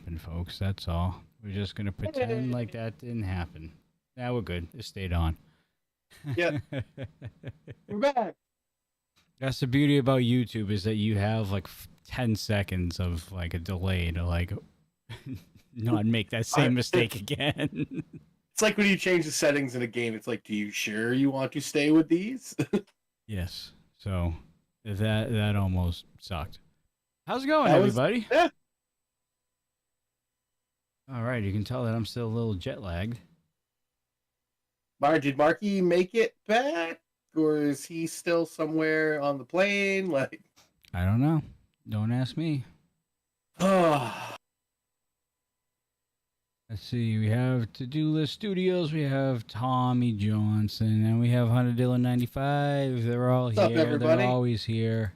happen, folks. That's all. We're just going to pretend like that didn't happen. Now we're good. It stayed on. Yep. We're back. That's the beauty about YouTube is that you have like 10 seconds of like a delay to like not make that same mistake again. It's like when you change the settings in a game. It's like, do you sure you want to stay with these? Yes. So that almost sucked. How's it going, everybody? Yeah. All right. You can tell that I'm still a little jet lagged. Did Marky make it back, or is he still somewhere on the plane? Like, I don't know. Don't ask me. oh, Let's see. We have To-Do List Studios. We have Tommy Johnson, and we have Hunter Dillon 95. They're all what's here. up, everybody? They're always here.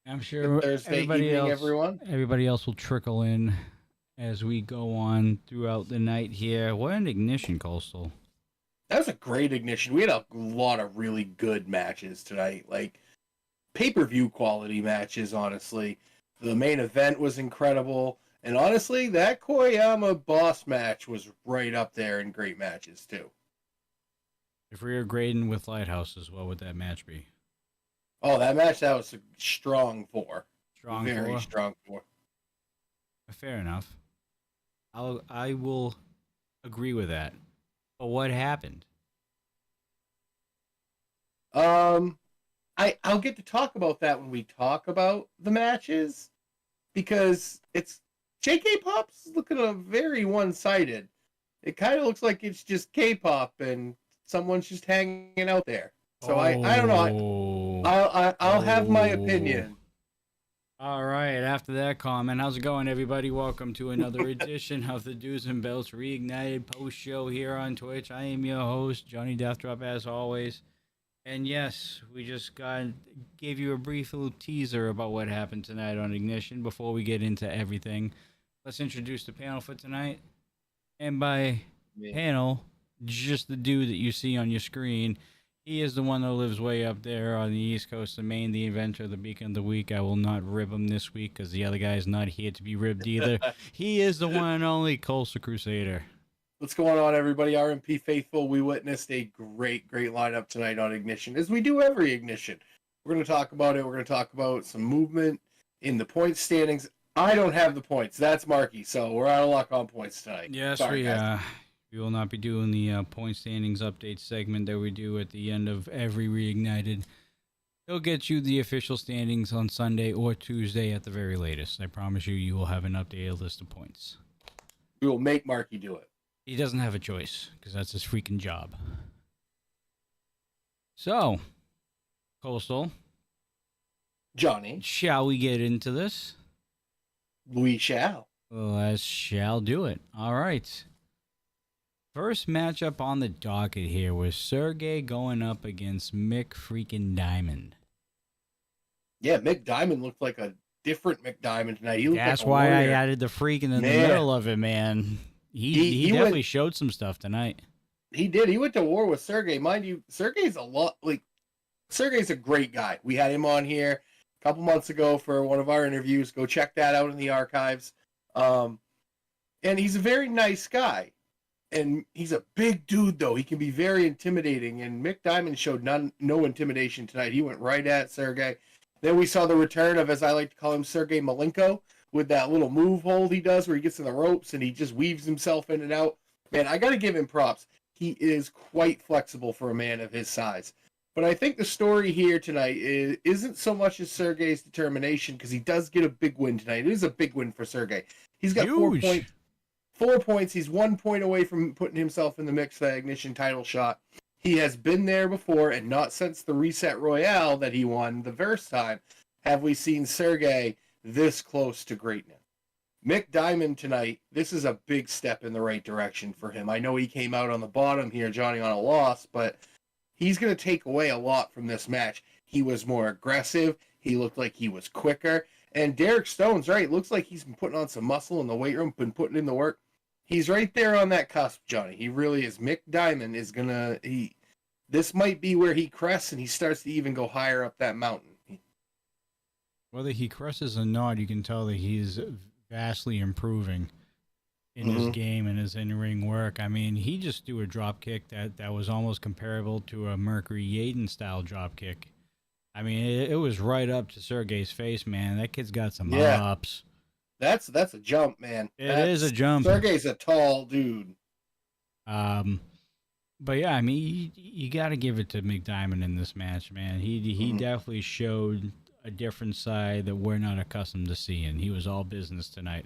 I'm sure Good Thursday evening, everyone. Everybody else will trickle in as we go on throughout the night here. What an ignition, Coastal. That was a great ignition. We had a lot of really good matches tonight, like pay-per-view quality matches, honestly. The main event was incredible. And honestly, that Koyama boss match was right up there in great matches, too. If we were grading with lighthouses, what would that match be? Oh, that was a strong 4. Very 4? strong 4. Fair enough. I will agree with that. But what happened? I'll get to talk about that when we talk about the matches, because it's JK Pop's looking very one-sided. It kind of looks like it's just K-pop and someone's just hanging out there. So I don't know. I'll have my opinion. All right. After that comment, how's it going, everybody? Welcome to another edition of the Do's and Belts Reignited post show here on Twitch. I am your host, Johnny Deathdrop, as always. And yes, we just gave you a brief little teaser about what happened tonight on Ignition. Before we get into everything, let's introduce the panel for tonight. And by panel, just the dude that you see on your screen. He is the one that lives way up there on the East Coast of Maine, the inventor of the Beacon of the Week. I will not rib him this week because the other guy is not here to be ribbed either. He is the one and only Coastal Crusader. What's going on, everybody? RMP Faithful. We witnessed a great lineup tonight on Ignition, as we do every Ignition. We're going to talk about it. We're going to talk about some movement in the point standings. I don't have the points. That's Marky, so we're out of luck on points tonight. Yes, sorry, we will not be doing the point standings update segment that we do at the end of every Reignited. He'll get you the official standings on Sunday or Tuesday at the very latest. I promise you will have an updated list of points. We will make Marky do it. He doesn't have a choice because that's his freaking job. So, Coastal. Johnny. Shall we get into this? We shall. Let's shall do it. All right. First matchup on the docket here was Sergey going up against Mick freaking Diamond. Yeah, Mick Diamond looked like a different Mick Diamond tonight. That's why I added the freaking in the middle of it, man. He definitely showed some stuff tonight. He did. He went to war with Sergey. Mind you, Sergey's a great guy. We had him on here a couple months ago for one of our interviews. Go check that out in the archives. And he's a very nice guy. And he's a big dude, though. He can be very intimidating. And Mick Diamond showed no intimidation tonight. He went right at Sergey. Then we saw the return of, as I like to call him, Sergey Malenko, with that little move hold he does where he gets in the ropes and he just weaves himself in and out. Man, I got to give him props. He is quite flexible for a man of his size. But I think the story here tonight isn't so much as Sergey's determination, because he does get a big win tonight. It is a big win for Sergey. He's got 4 points. 4 points. He's 1 point away from putting himself in the mix for that Ignition title shot. He has been there before, and not since the Reset Royale that he won the first time have we seen Sergey this close to greatness. Mick Diamond tonight, this is a big step in the right direction for him. I know he came out on the bottom here, Johnny, on a loss, but he's going to take away a lot from this match. He was more aggressive. He looked like he was quicker. And Derek Stone's right. It looks like he's been putting on some muscle in the weight room, been putting in the work. He's right there on that cusp, Johnny. He really is. Mick Diamond is going to... This might be where he crests and he starts to even go higher up that mountain. Whether he crosses or not, you can tell that he's vastly improving in his game and his in-ring work. I mean, he just threw a drop kick that was almost comparable to a Mercury Yaden style drop kick. I mean, it was right up to Sergey's face, man. That kid's got some ups. That's a jump, man. It is a jump. Sergey's a tall dude. But yeah, I mean, you got to give it to McDiamond in this match, man. He definitely showed a different side that we're not accustomed to seeing. He was all business tonight.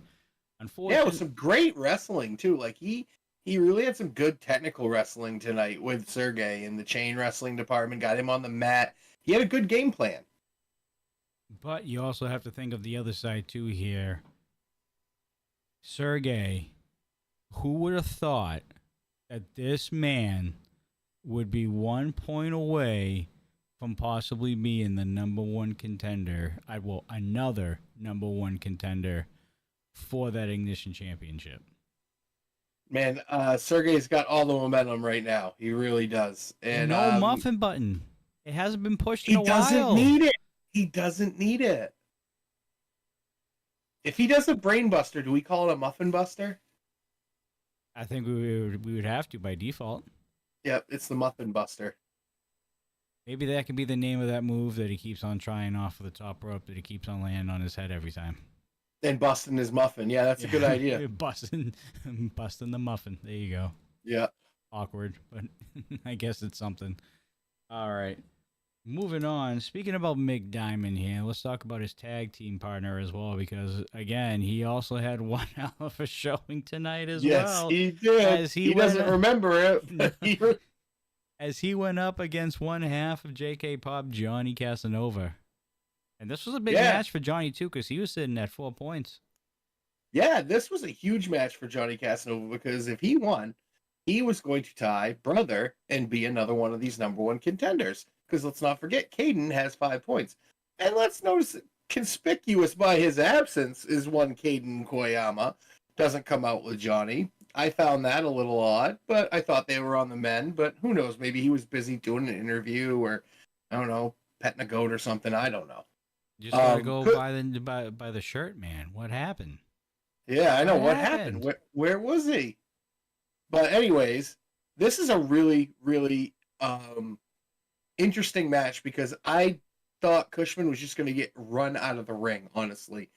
Unfortunately, yeah, it was some great wrestling too. Like he really had some good technical wrestling tonight with Sergey in the chain wrestling department. Got him on the mat. He had a good game plan. But you also have to think of the other side too here. Sergey, who would have thought that this man would be 1 point away from possibly being the number one contender, another number one contender for that Ignition Championship? Man, Sergey's got all the momentum right now. He really does. And no muffin button. It hasn't been pushed in a while. He doesn't need it. He doesn't need it. If he does a brain buster, do we call it a muffin buster? I think we would have to by default. Yep, it's the muffin buster. Maybe that could be the name of that move that he keeps on trying off of the top rope that he keeps on landing on his head every time. And busting his muffin. Yeah, that's a good idea. busting the muffin. There you go. Yeah. Awkward, but I guess it's something. All right. Moving on. Speaking about McDiamond here, let's talk about his tag team partner as well, because again, he also had one hell of a showing tonight as well. Yes, he did. He doesn't remember it. As he went up against one half of JK Pop, Johnny Casanova. And this was a big match for Johnny too, because he was sitting at 4 points. Yeah, this was a huge match for Johnny Casanova, because if he won, he was going to tie Brother and be another one of these number one contenders. Because let's not forget, Caden has 5 points. And let's notice, conspicuous by his absence is one Caden Koyama. Doesn't come out with Johnny. I found that a little odd, but I thought they were on the men. But who knows? Maybe he was busy doing an interview or, I don't know, petting a goat or something. I don't know. You just gotta go by the shirt, man. What happened? Yeah, I know. What happened? Where was he? But anyways, this is a really, really interesting match, because I thought Cushman was just going to get run out of the ring, honestly,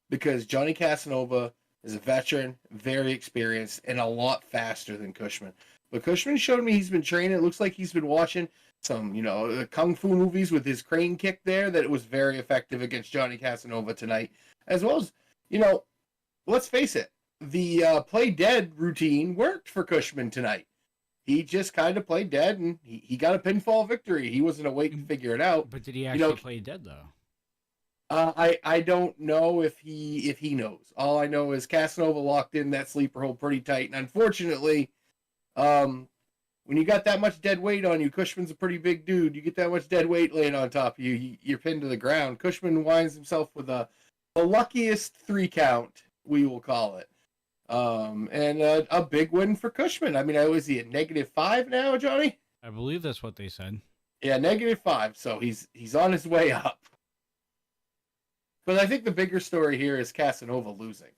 because Johnny Casanova is a veteran, very experienced, and a lot faster than Cushman. But Cushman showed me he's been training. It looks like he's been watching some, kung fu movies with his crane kick there, that it was very effective against Johnny Casanova tonight. As well as, let's face it, the play dead routine worked for Cushman tonight. He just kind of played dead, and he got a pinfall victory. He wasn't awake to figure it out. But did he actually play dead, though? I don't know if he knows. All I know is Casanova locked in that sleeper hold pretty tight, and unfortunately, when you got that much dead weight on you, Cushman's a pretty big dude. You get that much dead weight laying on top of you, you're pinned to the ground. Cushman winds himself with the luckiest 3 count, we will call it. And a big win for Cushman. I mean, was he at -5 now, Johnny? I believe that's what they said. Yeah, -5. So he's on his way up. But I think the bigger story here is Casanova losing.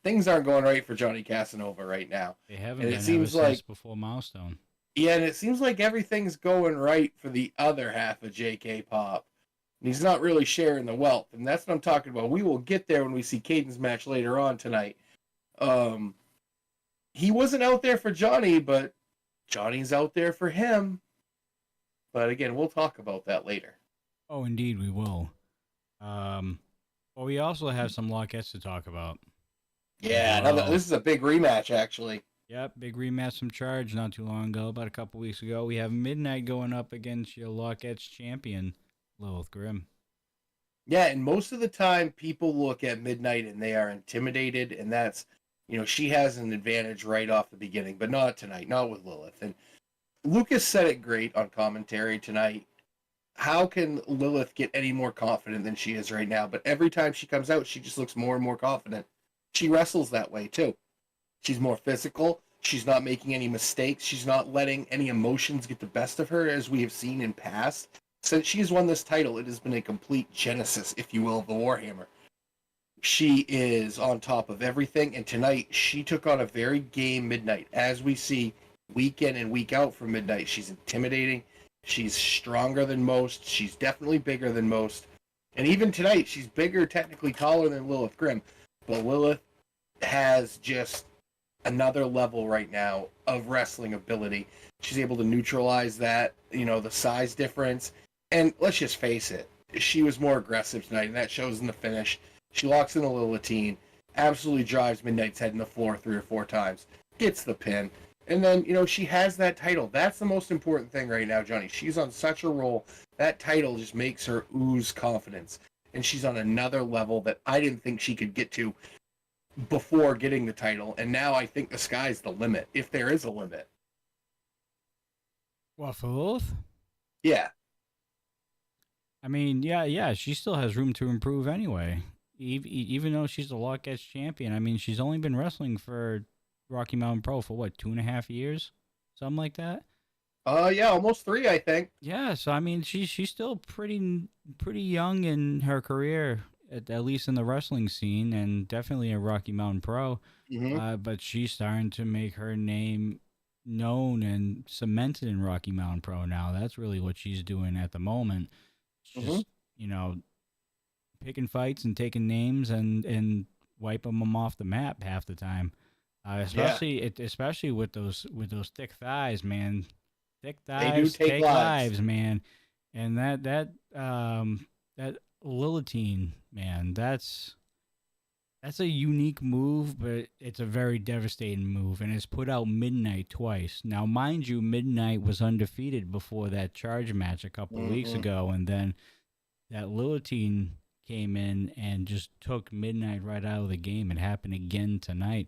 Things aren't going right for Johnny Casanova right now. They haven't been ever since before Milestone. Yeah, and it seems like everything's going right for the other half of JK Pop. And he's not really sharing the wealth. And that's what I'm talking about. We will get there when we see Caden's match later on tonight. He wasn't out there for Johnny, but Johnny's out there for him. But again, we'll talk about that later. Oh, indeed, we will. Well, we also have some Lockettes to talk about. Yeah, this is a big rematch, actually. Yep, big rematch from Charge not too long ago, about a couple weeks ago. We have Midnight going up against your Lockettes champion, Lilith Grimm. Yeah, and most of the time, people look at Midnight and they are intimidated, and that's, she has an advantage right off the beginning, but not tonight, not with Lilith. And Lucas said it great on commentary tonight. How can Lilith get any more confident than she is right now? But every time she comes out, she just looks more and more confident. She wrestles that way, too. She's more physical. She's not making any mistakes. She's not letting any emotions get the best of her, as we have seen in past. Since she has won this title, it has been a complete genesis, if you will, of the Warhammer. She is on top of everything, and tonight she took on a very game Midnight. As we see week in and week out from Midnight, she's intimidating. She's stronger than most. She's definitely bigger than most. And even tonight, she's bigger, technically taller than Lilith Grimm. But Lilith has just another level right now of wrestling ability. She's able to neutralize that, the size difference. And let's just face it, she was more aggressive tonight, and that shows in the finish. She locks in a Lilithine, absolutely drives Midnight's head in the floor 3 or 4 times, gets the pin. And then, she has that title. That's the most important thing right now, Johnny. She's on such a roll. That title just makes her ooze confidence. And she's on another level that I didn't think she could get to before getting the title. And now I think the sky's the limit, if there is a limit. What, for Lilith? Yeah. I mean, yeah, she still has room to improve anyway. Even though she's the Lockets champion, I mean, she's only been wrestling for Rocky Mountain Pro for what, 2.5 years, something like that. Yeah, almost 3, I think. Yeah, so I mean, she's still pretty young in her career, at least in the wrestling scene, and definitely a Rocky Mountain Pro. Mm-hmm. But she's starting to make her name known and cemented in Rocky Mountain Pro now. That's really what she's doing at the moment. Just picking fights and taking names and wiping them off the map half the time. Especially with those thick thighs, man. Thick thighs take lives, man. And that Lilithine, man, that's a unique move, but it's a very devastating move, and it's put out Midnight twice. Now, mind you, Midnight was undefeated before that charge match a couple weeks ago, and then that Lilithine came in and just took Midnight right out of the game. It happened again tonight.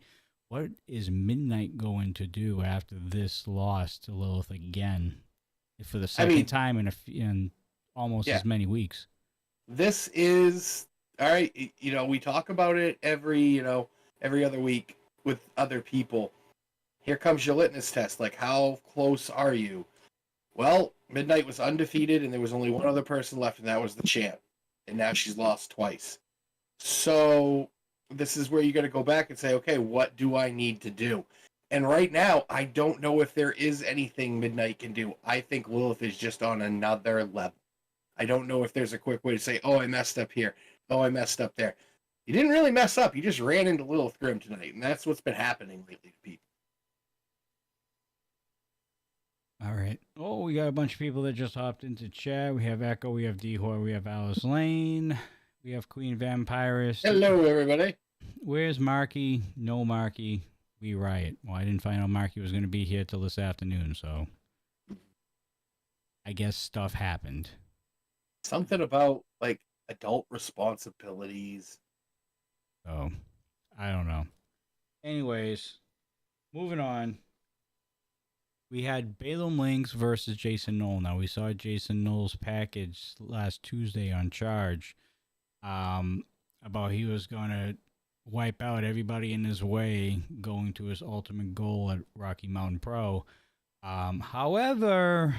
What is Midnight going to do after this loss to Lilith again for the second time in almost as many weeks? This is all right. We talk about it every other week with other people. Here comes your litmus test. Like, how close are you? Well, Midnight was undefeated, and there was only one other person left, and that was the champ. And now she's lost twice. So this is where you got to go back and say, okay, what do I need to do? And right now, I don't know if there is anything Midnight can do. I think Lilith is just on another level. I don't know if there's a quick way to say, oh, I messed up here. Oh, I messed up there. You didn't really mess up. You just ran into Lilith Grimm tonight, and that's what's been happening lately to people. All right. Oh, we got a bunch of people that just hopped into chat. We have Echo, we have D-Hoy, we have Alice Lane, we have Queen Vampirist. Hello, everybody. Where's Marky? No Marky. We riot. Well, I didn't find out Marky was going to be here till this afternoon, so I guess stuff happened. Something about, like, adult responsibilities. Oh, I don't know. Anyways, moving on. We had Balaam Lynx versus Jason Knoll. Now, we saw Jason Knoll's package last Tuesday on Charge about he was going to wipe out everybody in his way going to his ultimate goal at Rocky Mountain Pro. However,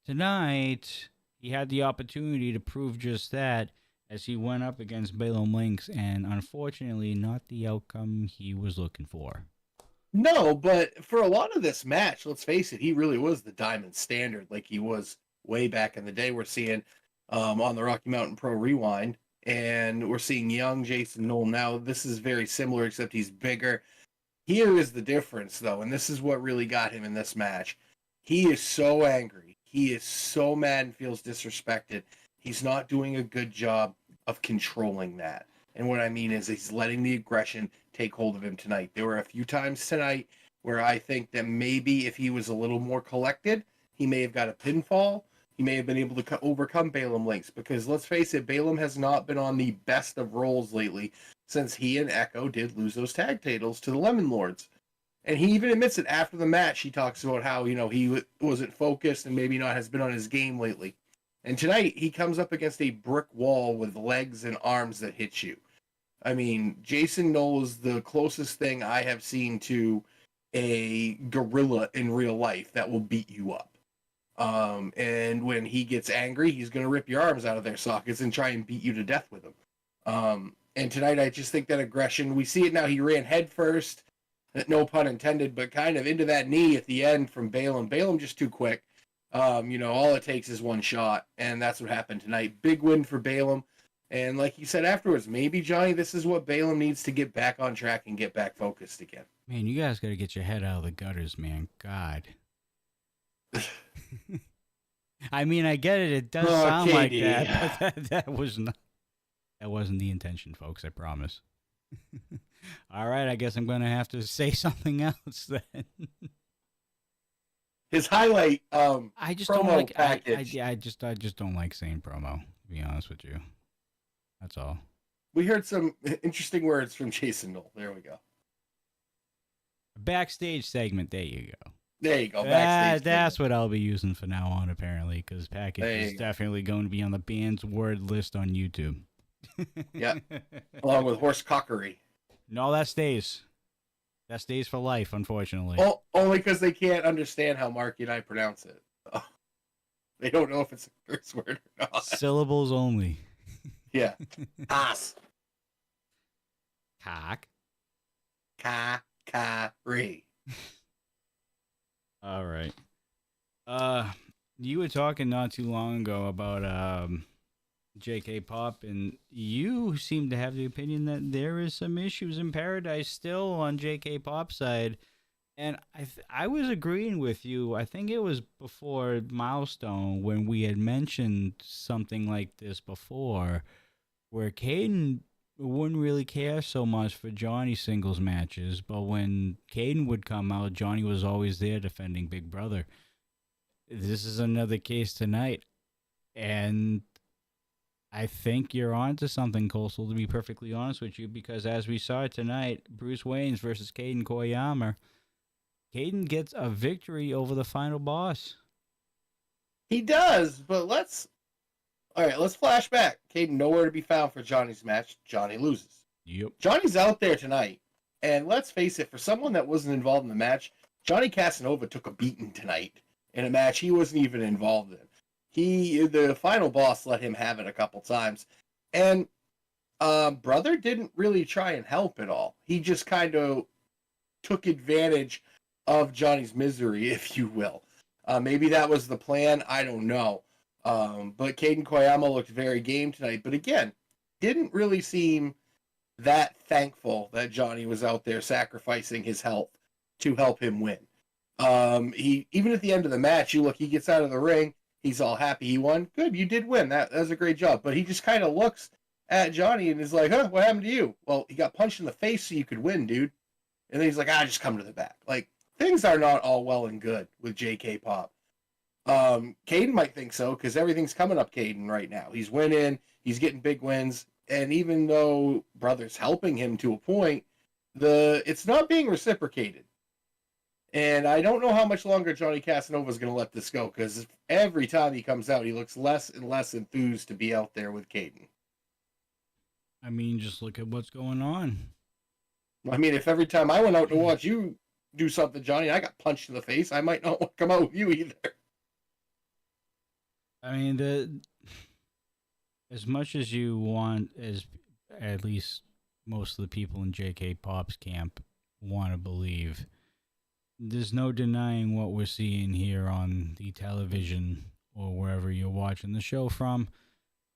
tonight, he had the opportunity to prove just that as he went up against Balaam Lynx, and unfortunately, not the outcome he was looking for. No, but for a lot of this match, let's face it, he really was the diamond standard like he was way back in the day. We're seeing on the Rocky Mountain Pro Rewind, and we're seeing young Jason Knoll now. This is very similar, except he's bigger. Here is the difference, though, and this is what really got him in this match. He is so angry. He is so mad and feels disrespected. He's not doing a good job of controlling that. And what I mean is he's letting the aggression take hold of him tonight. There were a few times tonight where I think that maybe if he was a little more collected, he may have got a pinfall. He may have been able to overcome Balaam Lynx, because let's face it, Balaam has not been on the best of rolls lately since he and Echo did lose those tag titles to the Lemon Lords. And he even admits it after the match. He talks about how, he wasn't focused and maybe not has been on his game lately. And tonight, he comes up against a brick wall with legs and arms that hit you. I mean, Jason Knoll is the closest thing I have seen to a gorilla in real life that will beat you up. And when he gets angry, he's going to rip your arms out of their sockets and try and beat you to death with them. And tonight, I just think that aggression, we see it now. He ran head first, no pun intended, but kind of into that knee at the end from Balaam. Balaam just too quick. All it takes is one shot, and that's what happened tonight. Big win for Balaam. And like you said afterwards, maybe, Johnny, this is what Balaam needs to get back on track and get back focused again. Man, you guys got to get your head out of the gutters, man. God. I mean, I get it. It does sound like that, but that wasn't the intention, folks. I promise. All right, I guess I'm going to have to say something else then. His highlight I just don't promo like package. I just don't like saying promo, to be honest with you. That's all. We heard some interesting words from Jason Knoll. There we go. Backstage segment. There you go. There you go. Backstage that's what I'll be using from now on, apparently, because package is go. definitely going to be on the band's word list on YouTube. Yeah. Along with horse cockery. No, that stays. That stays for life, unfortunately. Oh, only because they can't understand how Marky and I pronounce it. Oh, they don't know if it's a curse word or not. Syllables only. Yeah. Ass. Cock. Cockery. All right. You were talking not too long ago about JK Pop, and you seem to have the opinion that there is some issues in Paradise still on JK Pop's side, and I was agreeing with you. I think it was before Milestone when we had mentioned something like this before, where Caden wouldn't really care so much for Johnny singles matches, but when Caden would come out, Johnny was always there defending Big Brother. This is another case tonight, and I think you're on to something, Coastal, to be perfectly honest with you, because as we saw tonight, Bruce Waynes versus Caden Koyama, Caden gets a victory over the final boss. He does, but let's flash back. Caden nowhere to be found for Johnny's match. Johnny loses. Yep. Johnny's out there tonight, and let's face it, for someone that wasn't involved in the match, Johnny Casanova took a beating tonight in a match he wasn't even involved in. The final boss let him have it a couple times. And Brother didn't really try and help at all. He just kind of took advantage of Johnny's misery, if you will. Maybe that was the plan. I don't know. But Caden Koyama looked very game tonight. But again, didn't really seem that thankful that Johnny was out there sacrificing his health to help him win. He even at the end of the match, he gets out of the ring. He's all happy he won. Good, you did win. That was a great job. But he just kind of looks at Johnny and is like, huh, what happened to you? Well, he got punched in the face so you could win, dude. And then he's like, just come to the back. Like, things are not all well and good with JK Pop. Caden might think so because everything's coming up Caden right now. He's winning. He's getting big wins. And even though Brother's helping him to a point, it's not being reciprocated. And I don't know how much longer Johnny Casanova is going to let this go, because every time he comes out, he looks less and less enthused to be out there with Caden. I mean, just look at what's going on. I mean, if every time I went out to watch you do something, Johnny, I got punched in the face, I might not want to come out with you either. I mean, as much as you want, as at least most of the people in JK Pop's camp want to believe, there's no denying what we're seeing here on the television or wherever you're watching the show from.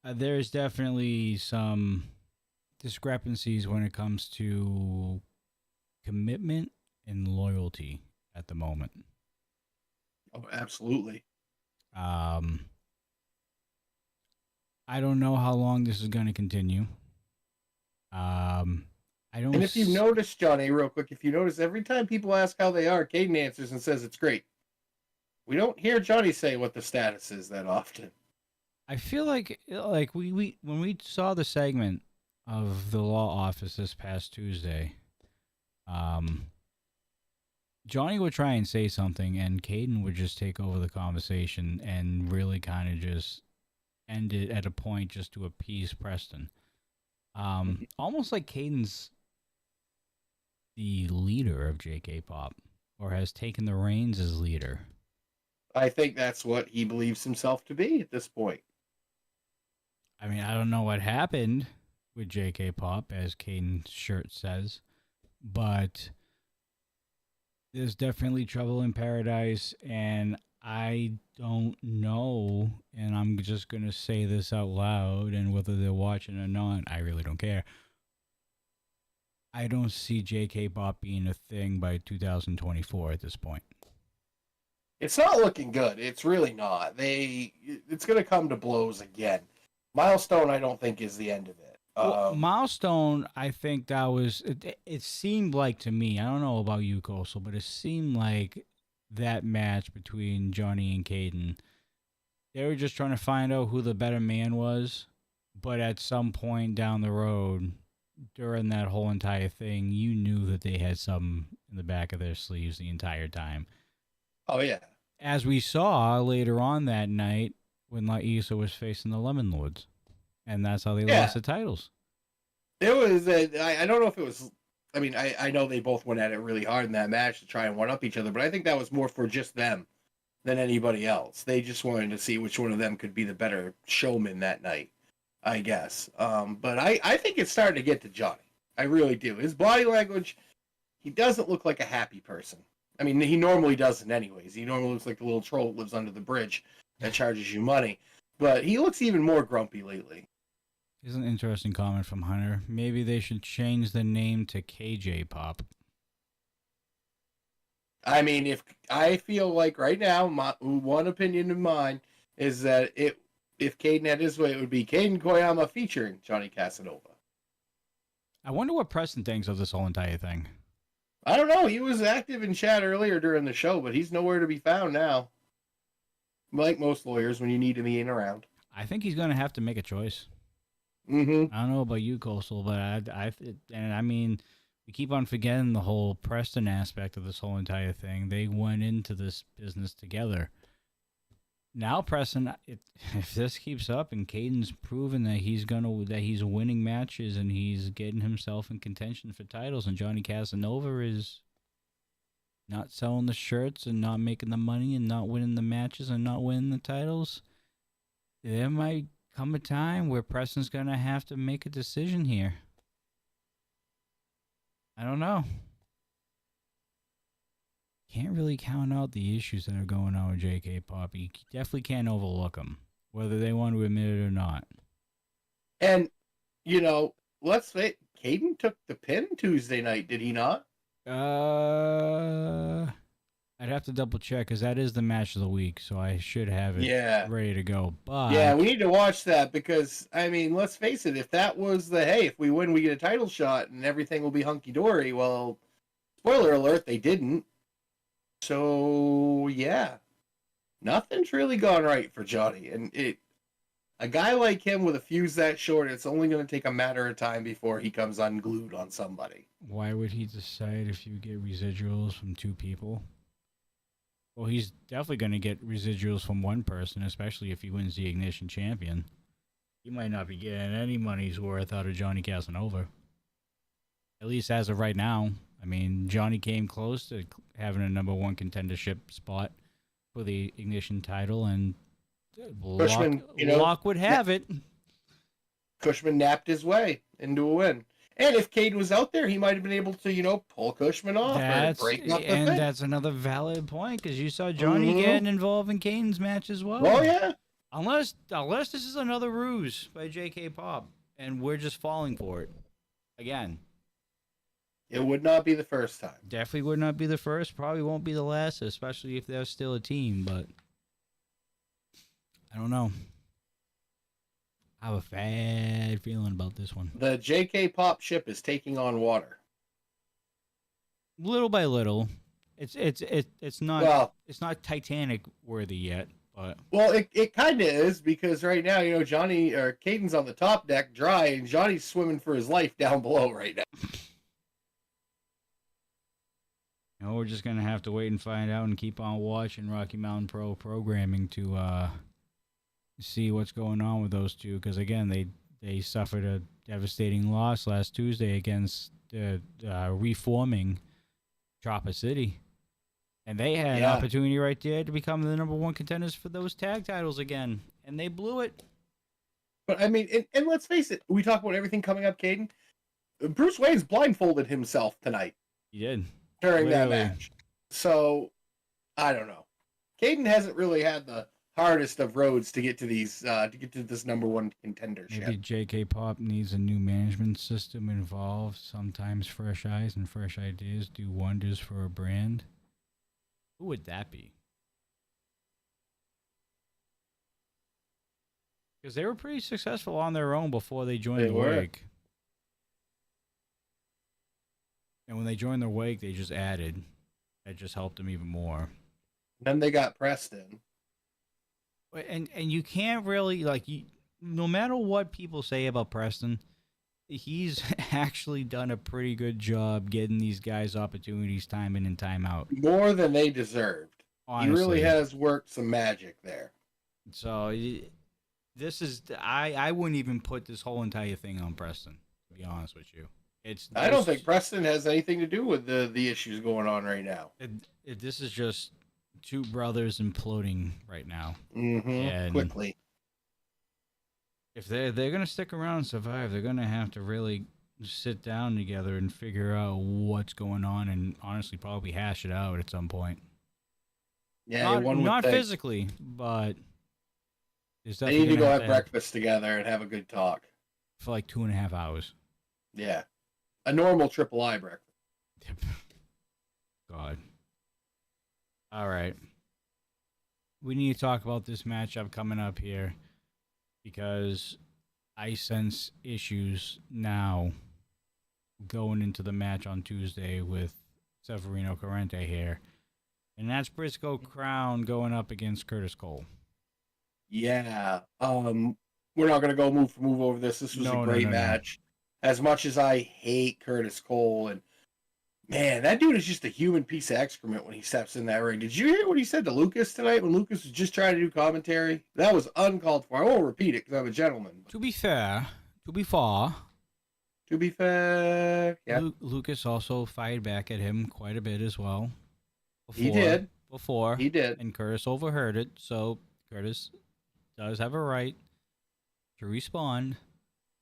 There's definitely some discrepancies when it comes to commitment and loyalty at the moment. Oh, absolutely. I don't know how long this is going to continue. And if you notice, Johnny, real quick, every time people ask how they are, Caden answers and says it's great. We don't hear Johnny say what the status is that often. I feel like we when we saw the segment of the law office this past Tuesday, Johnny would try and say something, and Caden would just take over the conversation and really kind of just end it at a point just to appease Preston. Almost like Caden's the leader of JK Pop, or has taken the reins as leader. I think that's what he believes himself to be at this point. I mean, I don't know what happened with JK Pop, as Caden's shirt says, but there's definitely trouble in paradise, and I don't know, and I'm just going to say this out loud, and whether they're watching or not, I really don't care. I don't see JK Pop being a thing by 2024 at this point. It's not looking good. It's really not. It's going to come to blows again. Milestone, I don't think, is the end of it. Well, Milestone, I think that was it seemed like to me, I don't know about you, Coastal, but it seemed like that match between Johnny and Caden, they were just trying to find out who the better man was, but at some point down the road, during that whole entire thing, you knew that they had something in the back of their sleeves the entire time. Oh, yeah. As we saw later on that night when La Isa was facing the Lemon Lords. And that's how they lost the titles. It was, I don't know if it was, I mean, I know they both went at it really hard in that match to try and one-up each other, but I think that was more for just them than anybody else. They just wanted to see which one of them could be the better showman that night, I guess. But I think it's starting to get to Johnny. I really do. His body language, he doesn't look like a happy person. I mean, he normally doesn't anyways. He normally looks like the little troll that lives under the bridge that charges you money. But he looks even more grumpy lately. Here's an interesting comment from Hunter. Maybe they should change the name to KJ Pop. I mean, if I feel like right now, my one opinion of mine is that if Caden had his way, it would be Caden Koyama featuring Johnny Casanova. I wonder what Preston thinks of this whole entire thing. I don't know. He was active in chat earlier during the show, but he's nowhere to be found now. Like most lawyers, when you need him, he ain't around. I think he's going to have to make a choice. Mm-hmm. I don't know about you, Coastal, but I mean, we keep on forgetting the whole Preston aspect of this whole entire thing. They went into this business together. Now, Preston, if this keeps up and Caden's proven that he's winning matches and he's getting himself in contention for titles, and Johnny Casanova is not selling the shirts and not making the money and not winning the matches and not winning the titles, there might come a time where Preston's going to have to make a decision here. I don't know. Can't really count out the issues that are going on with JK Pop. You definitely can't overlook them, whether they want to admit it or not. And, let's say Caden took the pin Tuesday night, did he not? I'd have to double check because that is the match of the week, so I should have it ready to go. But yeah, we need to watch that because, I mean, let's face it, if that was if we win, we get a title shot and everything will be hunky-dory, well, spoiler alert, they didn't. So, yeah, nothing's really gone right for Johnny. And a guy like him with a fuse that short, it's only going to take a matter of time before he comes unglued on somebody. Why would he decide if you get residuals from two people? Well, he's definitely going to get residuals from one person, especially if he wins the Ignition champion. He might not be getting any money's worth out of Johnny Casanova. At least as of right now. I mean, Johnny came close to having a number one contendership spot for the Ignition title, and Cushman, luck would have it. Cushman napped his way into a win. And if Cade was out there, he might have been able to, pull Cushman off or break up the thing. That's another valid point, because you saw Johnny getting involved in Caden's match as well. Oh, yeah. Unless this is another ruse by JK Pop, and we're just falling for it. Again. It would not be the first time. Definitely would not be the first. Probably won't be the last, especially if they're still a team, but I don't know. I have a bad feeling about this one. The JK Pop ship is taking on water. Little by little. It's not Titanic worthy yet, but it kind of is, because right now, Johnny or Caden's on the top deck dry and Johnny's swimming for his life down below right now. We're just going to have to wait and find out and keep on watching Rocky Mountain Pro programming to see what's going on with those two. Because, again, they suffered a devastating loss last Tuesday against reforming Chopper City. And they had an opportunity right there to become the number one contenders for those tag titles again. And they blew it. But I mean, and let's face it, we talk about everything coming up, Caden. Bruce Wayne's blindfolded himself tonight He did. during that Literally. match. So I don't know. Caden hasn't really had the hardest of roads to get to these to get to this number one contendership. Maybe JK Pop needs a new management system involved. Sometimes fresh eyes and fresh ideas do wonders for a brand. Who would that be? Because they were pretty successful on their own before they joined the wake. And when they joined the wake, they just added. That just helped them even more. Then they got Preston. And you can't really, no matter what people say about Preston, he's actually done a pretty good job getting these guys opportunities time in and time out. More than they deserved. Honestly. He really has worked some magic there. So this is, I wouldn't even put this whole entire thing on Preston, to be honest with you. I don't think Preston has anything to do with the issues going on right now. This is just two brothers imploding right now. And quickly. If they're going to stick around and survive, they're going to have to really sit down together and figure out what's going on and honestly probably hash it out at some point. Yeah, not physically, but they need to go have breakfast together and have a good talk. For like 2.5 hours. Yeah. A normal triple I breakfast. God. All right. We need to talk about this matchup coming up here because I sense issues now going into the match on Tuesday with Severino Corrente here. And that's Briscoe Crown going up against Curtis Cole. Yeah. We're not going to go move for move over this. This was a great match. As much as I hate Curtis Cole, and man, that dude is just a human piece of excrement when he steps in that ring. Did you hear what he said to Lucas tonight when Lucas was just trying to do commentary? That was uncalled for. I won't repeat it because I'm a gentleman. To be fair, yeah. Lucas also fired back at him quite a bit as well. He did. And Curtis overheard it, so Curtis does have a right to respond.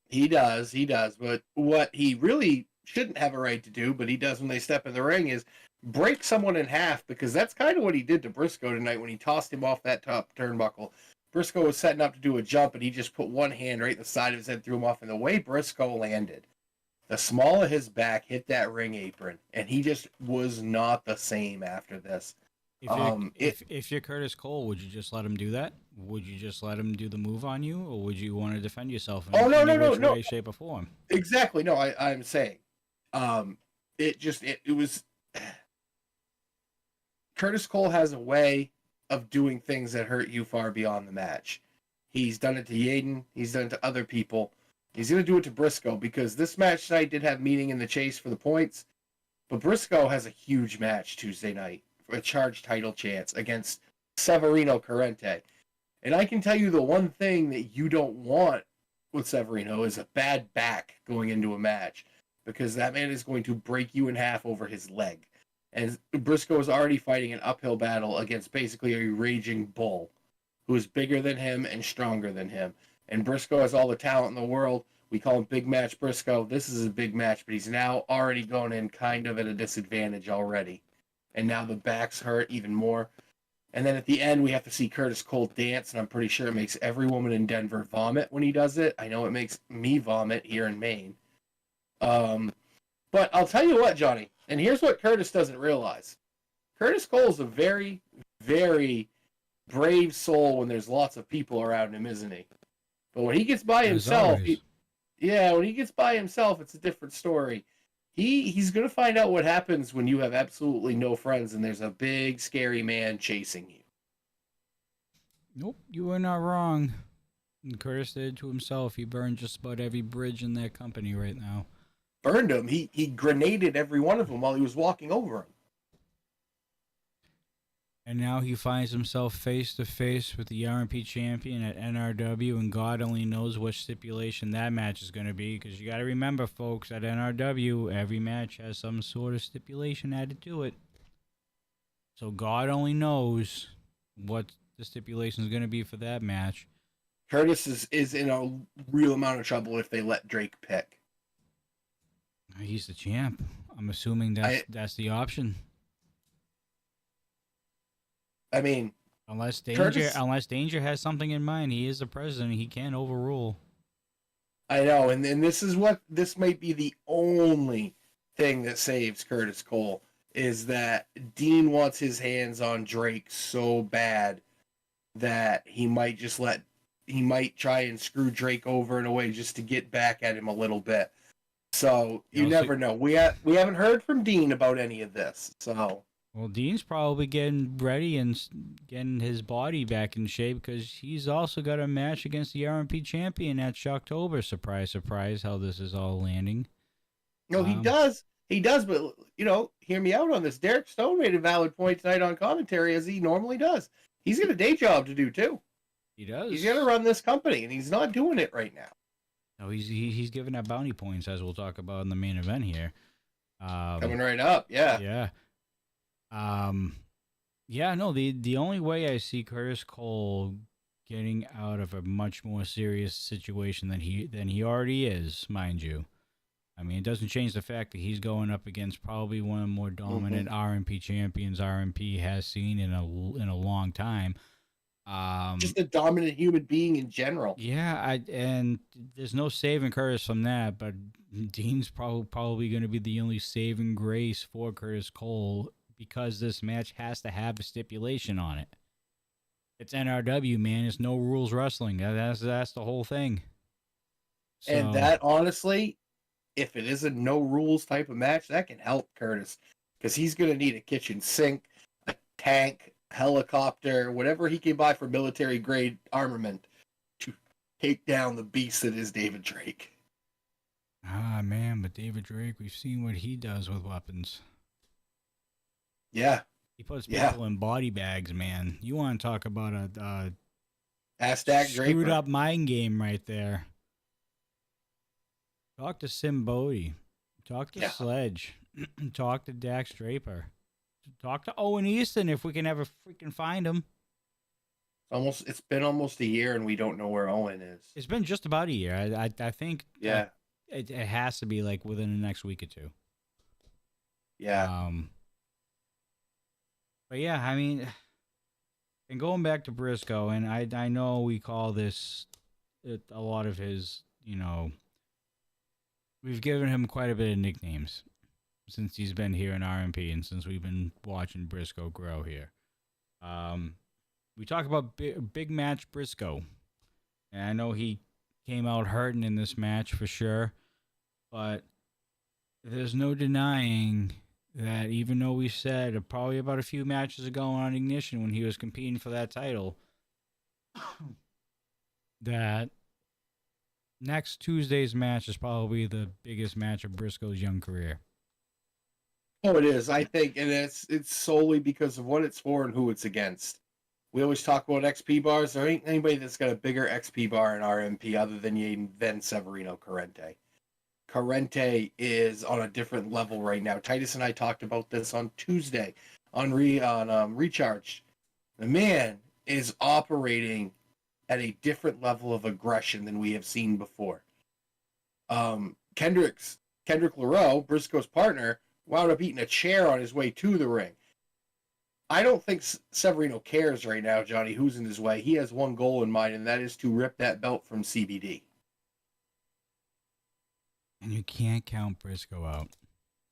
He does. But what he really shouldn't have a right to do, but he does when they step in the ring, is break someone in half, because that's kind of what he did to Briscoe tonight when he tossed him off that top turnbuckle. Briscoe was setting up to do a jump, and he just put one hand right in the side of his head, threw him off. And the way Briscoe landed, the small of his back hit that ring apron, and he just was not the same after this. If you're Curtis Cole, would you just let him do that? Would you just let him do the move on you, or would you want to defend yourself in any way, shape, or form? Exactly. No, I'm saying, it was. Curtis Cole has a way of doing things that hurt you far beyond the match. He's done it to Yaden. He's done it to other people. He's going to do it to Briscoe, because this match tonight did have meaning in the chase for the points, but Briscoe has a huge match Tuesday night. A charged title chance against Severino Corrente. And I can tell you the one thing that you don't want with Severino is a bad back going into a match, because that man is going to break you in half over his leg. And Briscoe is already fighting an uphill battle against basically a raging bull who is bigger than him and stronger than him. And Briscoe has all the talent in the world. We call him Big Match Briscoe. This is a big match, but he's now already going in kind of at a disadvantage already. And now the backs hurt even more. And then at the end, we have to see Curtis Cole dance, and I'm pretty sure it makes every woman in Denver vomit when he does it. I know it makes me vomit here in Maine. But I'll tell you what, Johnny, and here's what Curtis doesn't realize. Curtis Cole is a very, very brave soul when there's lots of people around him, isn't he? But when he gets by himself, when he gets by himself, it's a different story. He's going to find out what happens when you have absolutely no friends and there's a big, scary man chasing you. Nope, you are not wrong. And Curtis did it to himself. He burned just about every bridge in that company right now. Burned him. He grenaded every one of them while he was walking over him. And now he finds himself face to face with the RMP champion at NRW, and God only knows what stipulation that match is going to be, because you got to remember, folks, at NRW, every match has some sort of stipulation added to it. So God only knows what the stipulation is going to be for that match. Curtis is in a real amount of trouble if they let Drake pick. He's the champ. I'm assuming that's the option. I mean, Unless Curtis, Danger has something in mind, he is the president. He can't overrule. I know, and this might be the only thing that saves Curtis Cole is that Dean wants his hands on Drake so bad that he might try and screw Drake over in a way just to get back at him a little bit. So you never know. We haven't heard from Dean about any of this. So well, Dean's probably getting ready and getting his body back in shape because he's also got a match against the RMP champion at Shocktober. Surprise, surprise! How this is all landing. no, he does. He does, but hear me out on this. Derek Stone made a valid point tonight on commentary, as he normally does. He's got a day job to do too. He does. He's got to run this company, and he's not doing it right now. No, he's giving out bounty points, as we'll talk about in the main event here. Coming right up, yeah. Yeah. Yeah, no, the only way I see Curtis Cole getting out of a much more serious situation than he already is, mind you. I mean, it doesn't change the fact that he's going up against probably one of the more dominant RMP champions RMP has seen in a long time. Just a dominant human being in general. Yeah, and there's no saving Curtis from that, but Dean's probably going to be the only saving grace for Curtis Cole because this match has to have a stipulation on it. It's NRW, man. It's no rules wrestling. That's the whole thing. So, and that, honestly, if it is a no rules type of match, that can help Curtis because he's going to need a kitchen sink, a tank, helicopter, whatever he can buy for military grade armament to take down the beast that is David Drake. Ah, man, but David Drake, we've seen what he does with weapons. Yeah. He puts people in body bags, man. You want to talk about a Hashtag screwed up mind game right there. Talk to Sim Bodie. Talk to Sledge. Talk to Dax Draper. Talk to Owen Easton if we can ever freaking find him. It's been almost a year and we don't know where Owen is. It's been just about a year. I think it has to be like within the next week or two. Yeah. But yeah, I mean, and going back to Briscoe, and I know we call this a lot of his, we've given him quite a bit of nicknames since he's been here in RMP and since we've been watching Briscoe grow here. We talk about big match Briscoe, and I know he came out hurting in this match for sure, but there's no denying that even though we said probably about a few matches ago on Ignition when he was competing for that title, that next Tuesday's match is probably the biggest match of Briscoe's young career. Oh, it is, I think, and it's solely because of what it's for and who it's against. We always talk about XP bars. There ain't anybody that's got a bigger XP bar in RMP other than Severino Corrente. Corrente is on a different level right now. Titus and I talked about this on Tuesday on Recharge. The man is operating at a different level of aggression than we have seen before. Kendrick LaRoe, Briscoe's partner, wound up eating a chair on his way to the ring. I don't think Severino cares right now, Johnny, who's in his way. He has one goal in mind, and that is to rip that belt from CBD. And you can't count Briscoe out.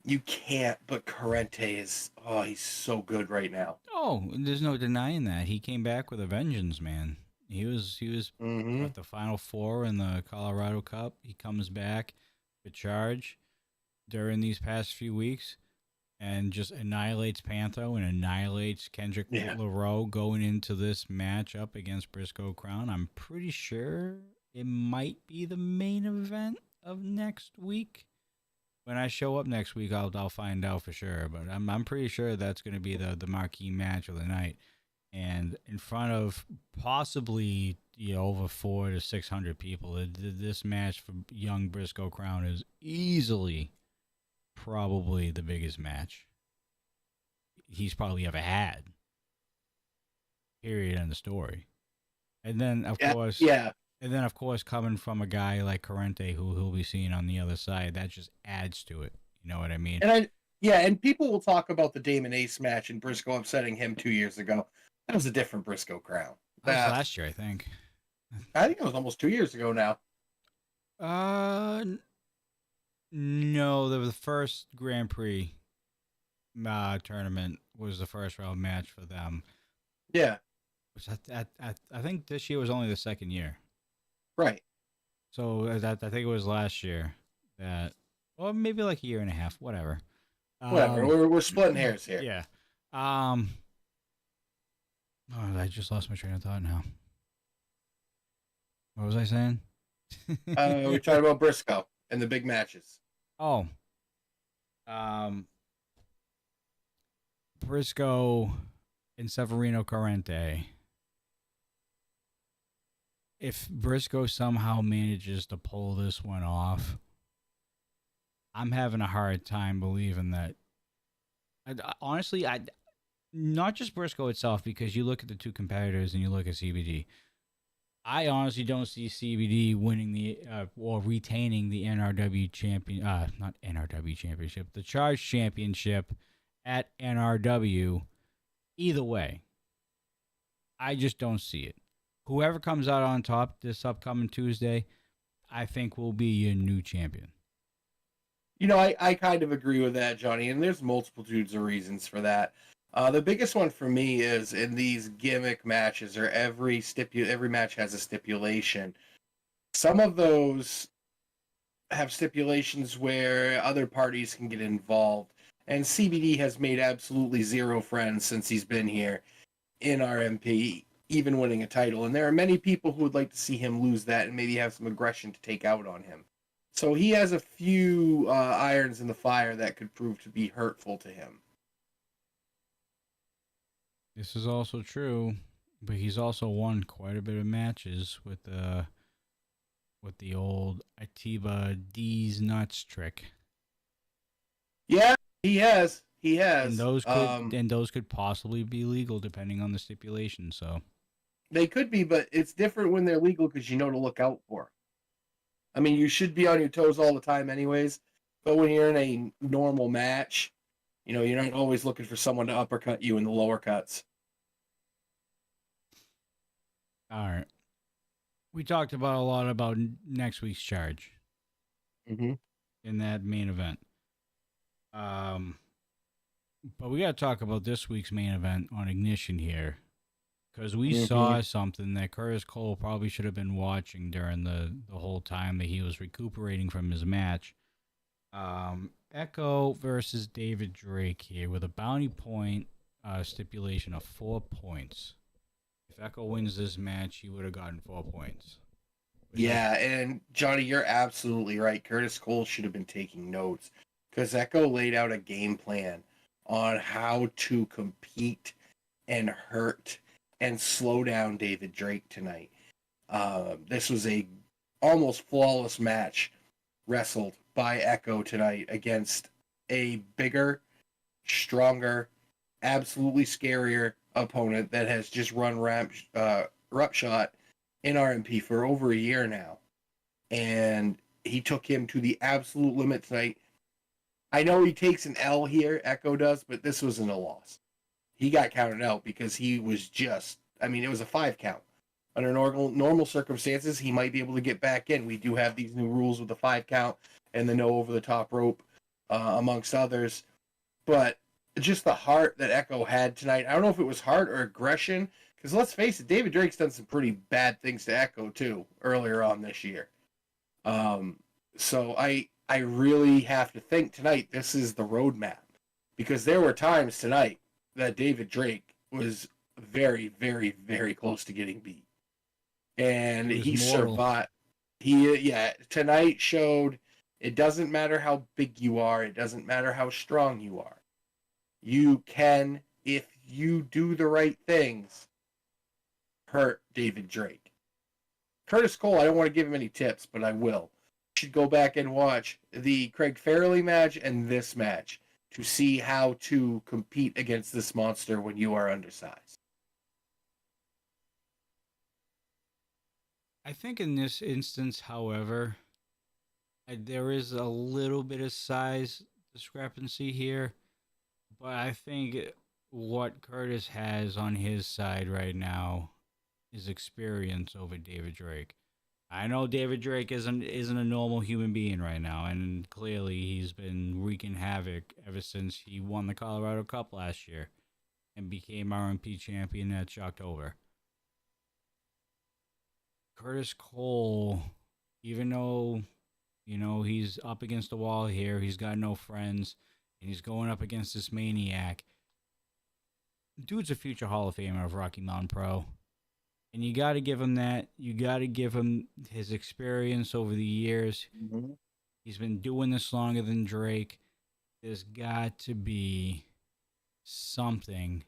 You can't, but Corrente is, he's so good right now. Oh, there's no denying that. He came back with a vengeance, man. He was at the Final Four in the Colorado Cup. He comes back to charge during these past few weeks and just annihilates Pantho and annihilates Kendrick LaRoe going into this matchup against Briscoe Crown. I'm pretty sure it might be the main event of next week. When I show up next week, I'll find out for sure. But I'm pretty sure that's going to be the marquee match of the night, and in front of possibly over 400 to 600 people. This match for young Briscoe Crown is easily, probably the biggest match he's probably ever had. Period. End of story. And then of course, And then, of course, coming from a guy like Corrente, who he'll be seeing on the other side, that just adds to it. You know what I mean? And people will talk about the Damon Ace match and Briscoe upsetting him 2 years ago. That was a different Briscoe crown. That was That last year, I think. I think it was almost 2 years ago now. Uh, no, the first Grand Prix tournament was the first round match for them. Yeah, Which I think this year was only the second year. right. So I think it was last year that, or maybe like a year and a half, whatever. Whatever. We're splitting hairs here. Yeah. Oh, I just lost my train of thought now. What was I saying? We talked about Briscoe and the big matches. Oh. Briscoe and Severino Corrente. If Briscoe somehow manages to pull this one off, I'm having a hard time believing that. Honestly, not just Briscoe itself, because you look at the two competitors and you look at CBD. I honestly don't see CBD winning the or retaining the NRW champion, not NRW championship, the Charge championship at NRW. Either way, I just don't see it. Whoever comes out on top this upcoming Tuesday, I think will be your new champion. You know, I kind of agree with that, Johnny, and there's multitudes of reasons for that. The biggest one for me is in these gimmick matches, or every match has a stipulation. Some of those have stipulations where other parties can get involved, and CBD has made absolutely zero friends since he's been here in RMP, even winning a title. And there are many people who would like to see him lose that and maybe have some aggression to take out on him. So he has a few irons in the fire that could prove to be hurtful to him. This is also true, but he's also won quite a bit of matches with the old Atiba D's nuts trick. Yeah, he has. He has. And those could possibly be legal depending on the stipulation. So they could be, but it's different when they're legal because you know to look out for. I mean, you should be on your toes all the time, anyways. But when you're in a normal match, you know, you're not always looking for someone to uppercut you in the lower cuts. All right. We talked about a lot about next week's Charge in that main event. But we got to talk about this week's main event on Ignition here, because we saw something that Curtis Cole probably should have been watching during the whole time that he was recuperating from his match. Echo versus David Drake here with a bounty point stipulation of 4 points. If Echo wins this match, he would have gotten 4 points. Yeah, and Johnny, you're absolutely right. Curtis Cole should have been taking notes, because Echo laid out a game plan on how to compete and hurt and slow down David Drake tonight. This was a almost flawless match wrestled by Echo tonight against a bigger, stronger, absolutely scarier opponent that has just run Rupshot in RMP for over a year now. And he took him to the absolute limit tonight. I know he takes an L here, Echo does, but this wasn't a loss. He got counted out because he was just, I mean, it was a 5 count. Under normal circumstances, he might be able to get back in. We do have these new rules with the 5 count and the no over the top rope, amongst others. But just the heart that Echo had tonight, I don't know if it was heart or aggression, because let's face it, David Drake's done some pretty bad things to Echo too earlier on this year. So I really have to think tonight this is the roadmap, because there were times tonight that David Drake was very, very, very close to getting beat. And he survived. Tonight showed it doesn't matter how big you are, it doesn't matter how strong you are. You can, if you do the right things, hurt David Drake. Curtis Cole, I don't want to give him any tips, but I will. You should go back and watch the Craig Farrelly match and this match to see how to compete against this monster when you are undersized. I think in this instance, however, there is a little bit of size discrepancy here, but I think what Curtis has on his side right now is experience over David Drake. I know David Drake isn't a normal human being right now, and clearly he's been wreaking havoc ever since he won the Colorado Cup last year and became RMP champion at Shocktober. Curtis Cole, even though he's up against the wall here, he's got no friends, and he's going up against this maniac. Dude's a future Hall of Famer of Rocky Mountain Pro. And you got to give him that. You got to give him his experience over the years. Mm-hmm. He's been doing this longer than Drake. There's got to be something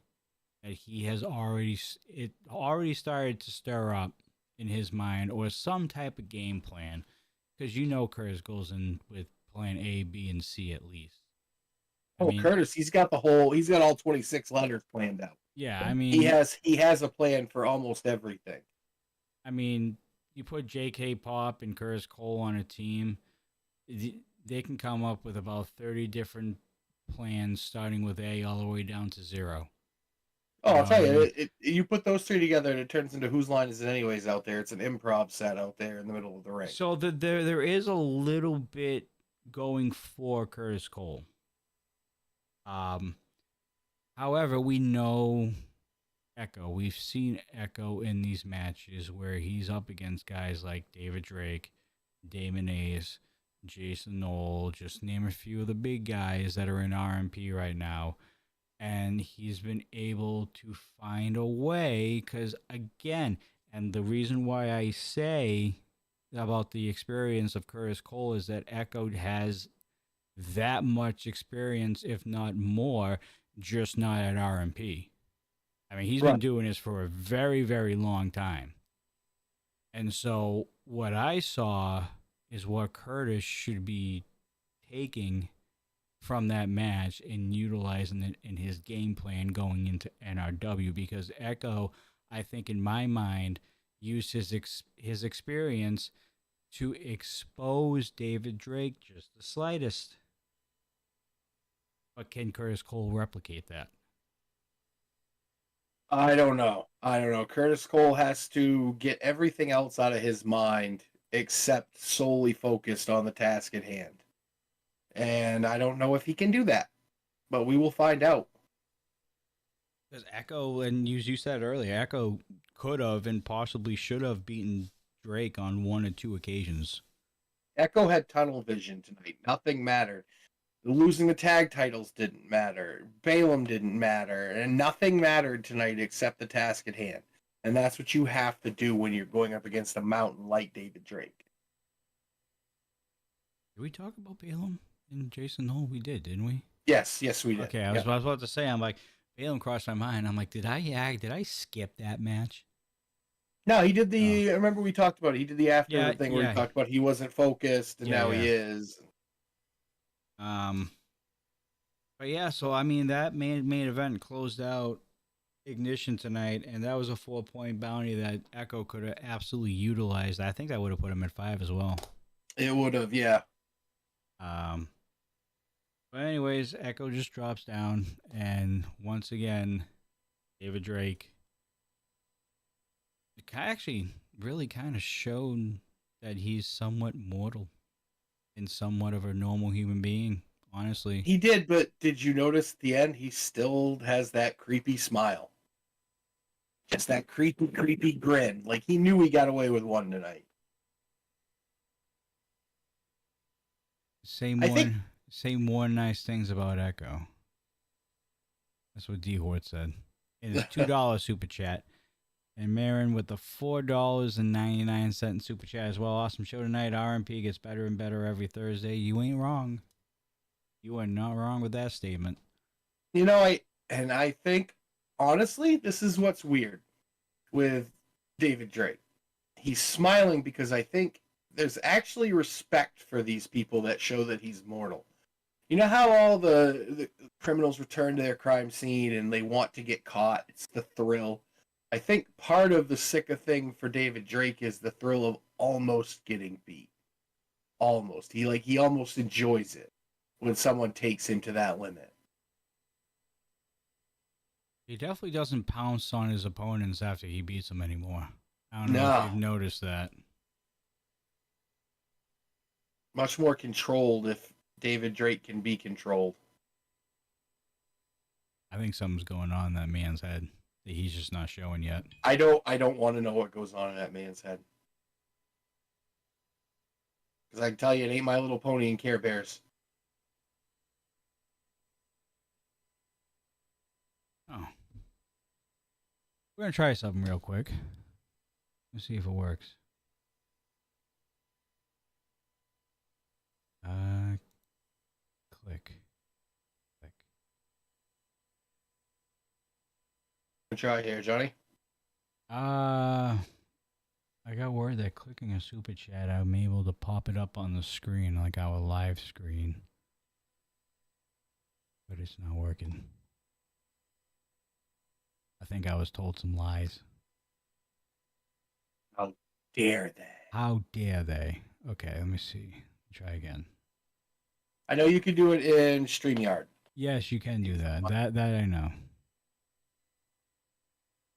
that he has already started to stir up in his mind, or some type of game plan, because Curtis goes in with plan A, B, and C at least. Curtis, he's got all 26 letters planned out. Yeah, I mean, he has a plan for almost everything. I mean, you put J.K. Pop and Curtis Cole on a team, they can come up with about 30 different plans, starting with A all the way down to 0. Oh, I'll tell you, you put those three together and it turns into Whose Line Is It Anyways out there. It's an improv set out there in the middle of the ring. So there is a little bit going for Curtis Cole. However, we know Echo. We've seen Echo in these matches where he's up against guys like David Drake, Damon Ace, Jason Knoll, just name a few of the big guys that are in RMP right now. And he's been able to find a way, because again, and the reason why I say about the experience of Curtis Cole is that Echo has that much experience, if not more, just not at RMP. I mean, he's been doing this for a very, very long time. And so what I saw is what Curtis should be taking from that match and utilizing it in his game plan going into NRW, because Echo, I think in my mind, used his experience to expose David Drake just the slightest. But can Curtis Cole replicate that? I don't know. Curtis Cole has to get everything else out of his mind except solely focused on the task at hand. And I don't know if he can do that, but we will find out. Because Echo, and you said earlier, Echo could have and possibly should have beaten Drake on 1 or 2 occasions. Echo had tunnel vision tonight. Nothing mattered. Losing the tag titles didn't matter. Balaam didn't matter. And nothing mattered tonight except the task at hand. And that's what you have to do when you're going up against a mountain like David Drake. Did we talk about Balaam and Jason Knoll? We did, didn't we? Yes, we did. Okay, I was about to say, I'm like, Balaam crossed my mind. I'm like, did I skip that match? No, he did I remember we talked about it. He did the after thing where he talked about he wasn't focused, and now he is. But yeah, so I mean, that main event closed out Ignition tonight, and that was a 4-point bounty that Echo could have absolutely utilized. I think that would have put him at 5 as well. It would have, yeah. But anyways, Echo just drops down, and once again, David Drake actually really kind of showed that he's somewhat mortal and somewhat of a normal human being, honestly. He did, but did you notice at the end, he still has that creepy smile. Just that creepy grin. Like he knew he got away with one tonight. Say more nice things about Echo. That's what D Hort said in his $2 super chat. And Marin with the $4.99 super chat as well. Awesome show tonight. RMP gets better and better every Thursday. You ain't wrong. You are not wrong with that statement. You know, I think honestly, this is what's weird with David Drake. He's smiling because I think there's actually respect for these people that show that he's mortal. You know how all the criminals return to their crime scene and they want to get caught? It's the thrill. I think part of the Sika thing for David Drake is the thrill of almost getting beat. Almost. He almost enjoys it when someone takes him to that limit. He definitely doesn't pounce on his opponents after he beats them anymore. I don't know if No. you've noticed that. Much more controlled if David Drake can be controlled. I think something's going on in that man's head that he's just not showing yet. I don't want to know what goes on in that man's head. Because I can tell you it ain't My Little Pony and Care Bears. Oh. We're going to try something real quick. Let's see if it works. Click. Try here, Johnny. I got word that clicking a super chat, I'm able to pop it up on the screen like our live screen. But it's not working. I think I was told some lies. How dare they? How dare they? Okay, let me see. Try again. I know you can do it in StreamYard. Yes, you can do that. That I know.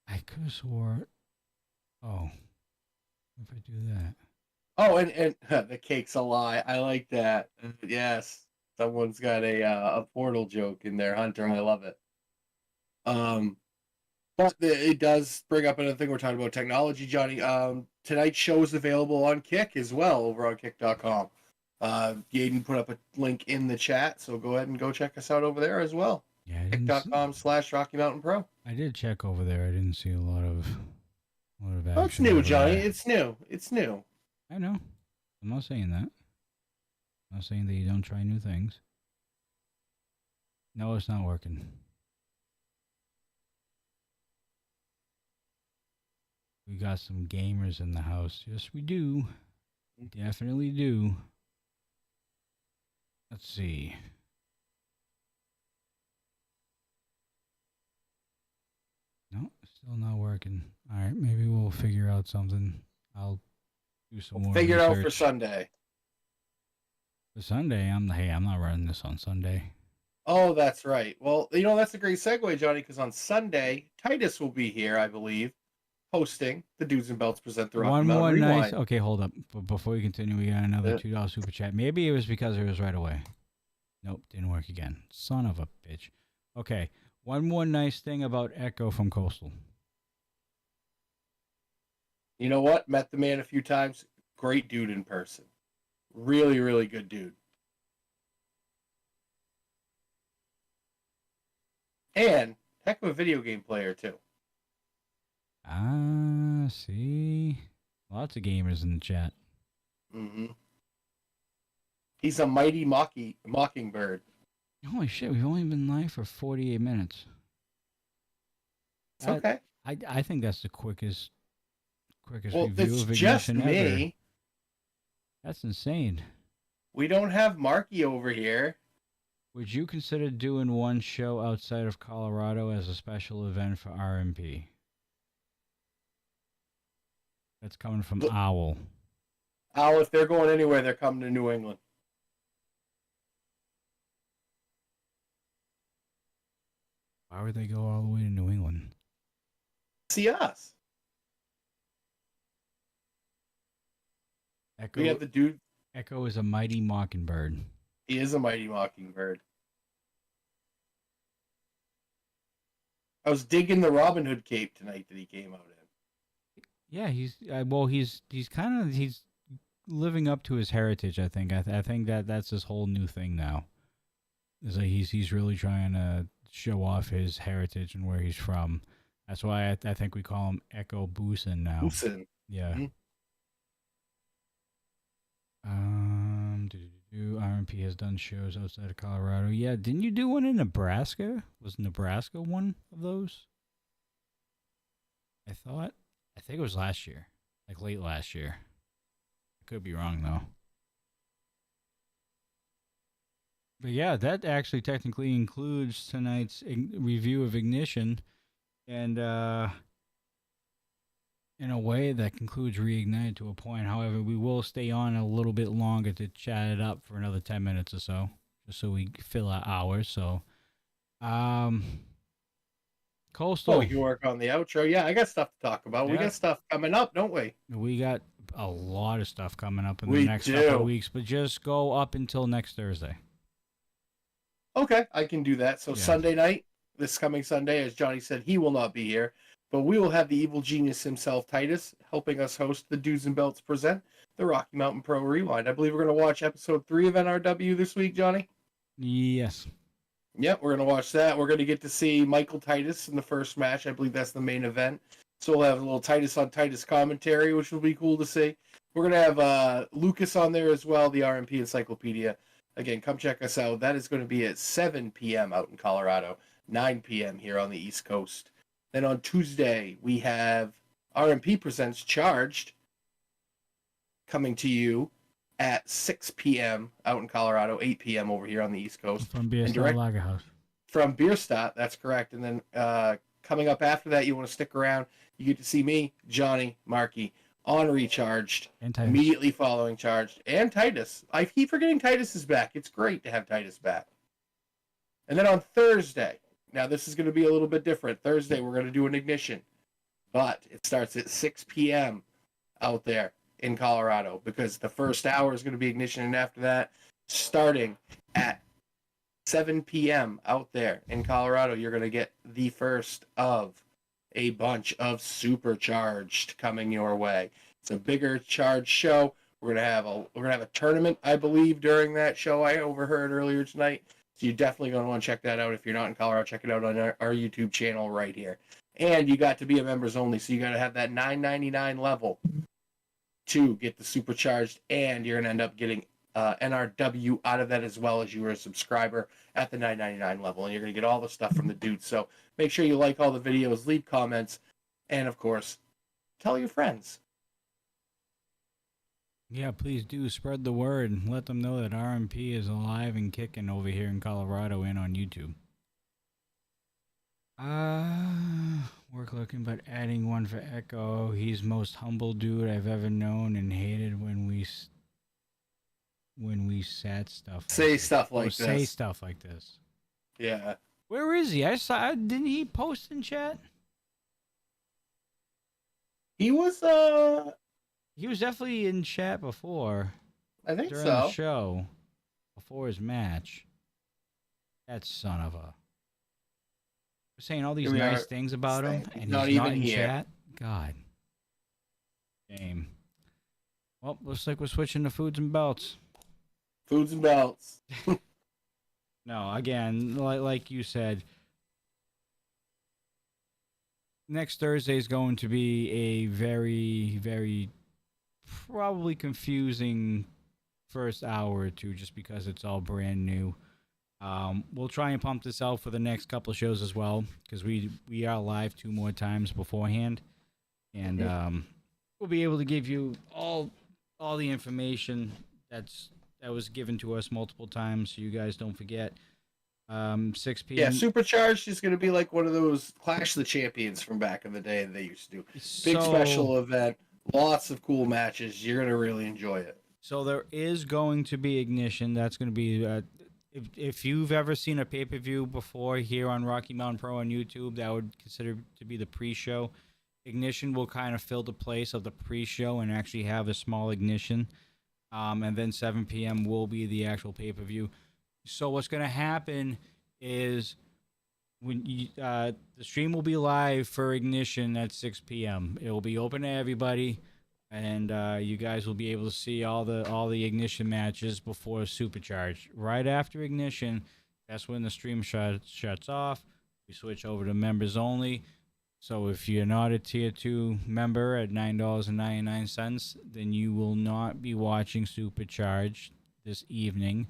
I could have swore. Oh, if I do that. Oh, and the cake's a lie. I like that. Yes, someone's got a Portal joke in there, Hunter. I love it. But it does bring up another thing we're talking about, technology, Johnny. Tonight's show is available on Kick as well, over on Kick.com. Gaden put up a link in the chat, so go ahead and go check us out over there as well. Yeah, Kick.com/Rocky Mountain Pro. I did check over there. I didn't see a lot of action. Oh, it's new, Johnny. There. It's new. It's new. I know. I'm not saying that. I'm not saying that you don't try new things. No, it's not working. We got some gamers in the house. Yes, we do. We definitely do. Let's see. No, still not working. All right, maybe we'll figure out something. I'll do some more Figure it research. out for Sunday. For Sunday, I'm not running this on Sunday. Oh, that's right. Well, that's a great segue, Johnny, because on Sunday, Titus will be here, I believe, hosting the Dudes and Belts present the Rocky Mountain Rewind. Okay, hold up. Before we continue, we got another $2 super chat. Maybe it was because it was right away. Nope, didn't work again. Son of a bitch. Okay, one more nice thing about Echo from Coastal. You know what? Met the man a few times. Great dude in person. Really, really good dude. And heck of a video game player, too. See? Lots of gamers in the chat. Mm-hmm. He's a mighty mockingbird. Holy shit, we've only been live for 48 minutes. It's okay. I think that's the quickest well, review it's of Ignition just me. ever. That's insane. We don't have Marky over here. Would you consider doing one show outside of Colorado as a special event for RMP? That's coming from Owl. Owl, if they're going anywhere, they're coming to New England. Why would they go all the way to New England? See us. Echo, we have the dude. Echo is a mighty mockingbird. He is a mighty mockingbird. I was digging the Robin Hood cape tonight that he came out in. Yeah, he's living up to his heritage. I think. I think that's his whole new thing now. Is like he's really trying to show off his heritage and where he's from. That's why I think we call him Echo Boosin now. Boosin. Yeah. Mm-hmm. RMP has done shows outside of Colorado. Yeah, didn't you do one in Nebraska? Was Nebraska one of those? I think it was last year, like late last year. I could be wrong though. But yeah, that actually technically includes tonight's review of Ignition, and in a way, that concludes Reignited to a point. However, we will stay on a little bit longer to chat it up for another 10 minutes or so, just so we fill our hours. So, um, Oh, Coastal, we can work on the outro. Yeah, I got stuff to talk about. We yeah, got stuff coming up, don't we? we got a lot of stuff coming up in the We next couple of do. weeks, but just go up until next Thursday. Okay, I can do that. So Yeah. Sunday night, this coming Sunday, as Johnny said, he will not be here, but we will have the evil genius himself, Titus, helping us host the Dudes and Belts present the Rocky Mountain Pro Rewind. I believe we're going to watch episode 3 of NRW this week, Johnny. Yes. Yep, we're going to watch that. We're going to get to see Michael Titus in the first match. I believe that's the main event. So we'll have a little Titus on Titus commentary, which will be cool to see. We're going to have Lucas on there as well, the RMP Encyclopedia. Again, come check us out. That is going to be at 7 p.m. out in Colorado, 9 p.m. here on the East Coast. Then on Tuesday, we have RMP Presents Charged coming to you at 6 p.m. out in Colorado, 8 p.m. over here on the East Coast. From BSL Lager House. From Bierstadt, that's correct. And then coming up after that, you want to stick around. You get to see me, Johnny, Markey, on Recharged, And Titus. immediately following Charged, and Titus. I keep forgetting Titus is back. It's great to have Titus back. And then on Thursday, now this is going to be a little bit different. Thursday, we're going to do an Ignition, but it starts at 6 p.m. out there in Colorado because the first hour is going to be Ignition, and after that, starting at 7 p.m. out there in Colorado, you're going to get the first of a bunch of Supercharged coming your way. It's a bigger charge show. We're gonna have a tournament, I believe, during that show. I overheard earlier tonight. So you're definitely gonna want to check that out. If you're not in Colorado, check it out on our YouTube channel right here. And you got to be a members only, so you got to have that $9.99 level to get the Supercharged, and you're gonna end up getting NRW out of that as well as you were a subscriber at the $9.99 level, and you're going to get all the stuff from the dudes. So make sure you like all the videos, leave comments, and of course, tell your friends. Yeah, please do spread the word and let them know that RMP is alive and kicking over here in Colorado and on YouTube. Work looking, but adding one for Echo. He's most humble dude I've ever known and hated when we said stuff. Say stuff like this. Say stuff like this. Yeah. Where is he? I saw. Didn't he post in chat? He was. He was definitely in chat before. I think during so. The show before his match. That son of a. We're saying all these nice things about him, and not he's even not in here. chat. God. Shame. Well, looks like we're switching to foods and belts. Foods and belts. No, again, like you said, next Thursday is going to be a very, very probably confusing first hour or two just because it's all brand new. We'll try and pump this out for the next couple of shows as well because we are live 2 more times beforehand, and we'll be able to give you all the information that was given to us multiple times, so you guys don't forget. 6 p.m. Yeah, Supercharged is going to be like one of those Clash of the Champions from back in the day that they used to do. Big special event, lots of cool matches. You're going to really enjoy it. So there is going to be Ignition. That's going to be if you've ever seen a pay-per-view before here on Rocky Mountain Pro on YouTube, that would consider to be the pre-show. Ignition will kind of fill the place of the pre-show and actually have a small Ignition. And then 7 p.m. will be the actual pay-per-view. So what's going to happen is when the stream will be live for Ignition at 6 p.m. It will be open to everybody, and you guys will be able to see all the Ignition matches before Supercharged. Right after Ignition, that's when the stream shuts off. We switch over to members only. So if you're not a Tier 2 member at $9.99, then you will not be watching Supercharged this evening.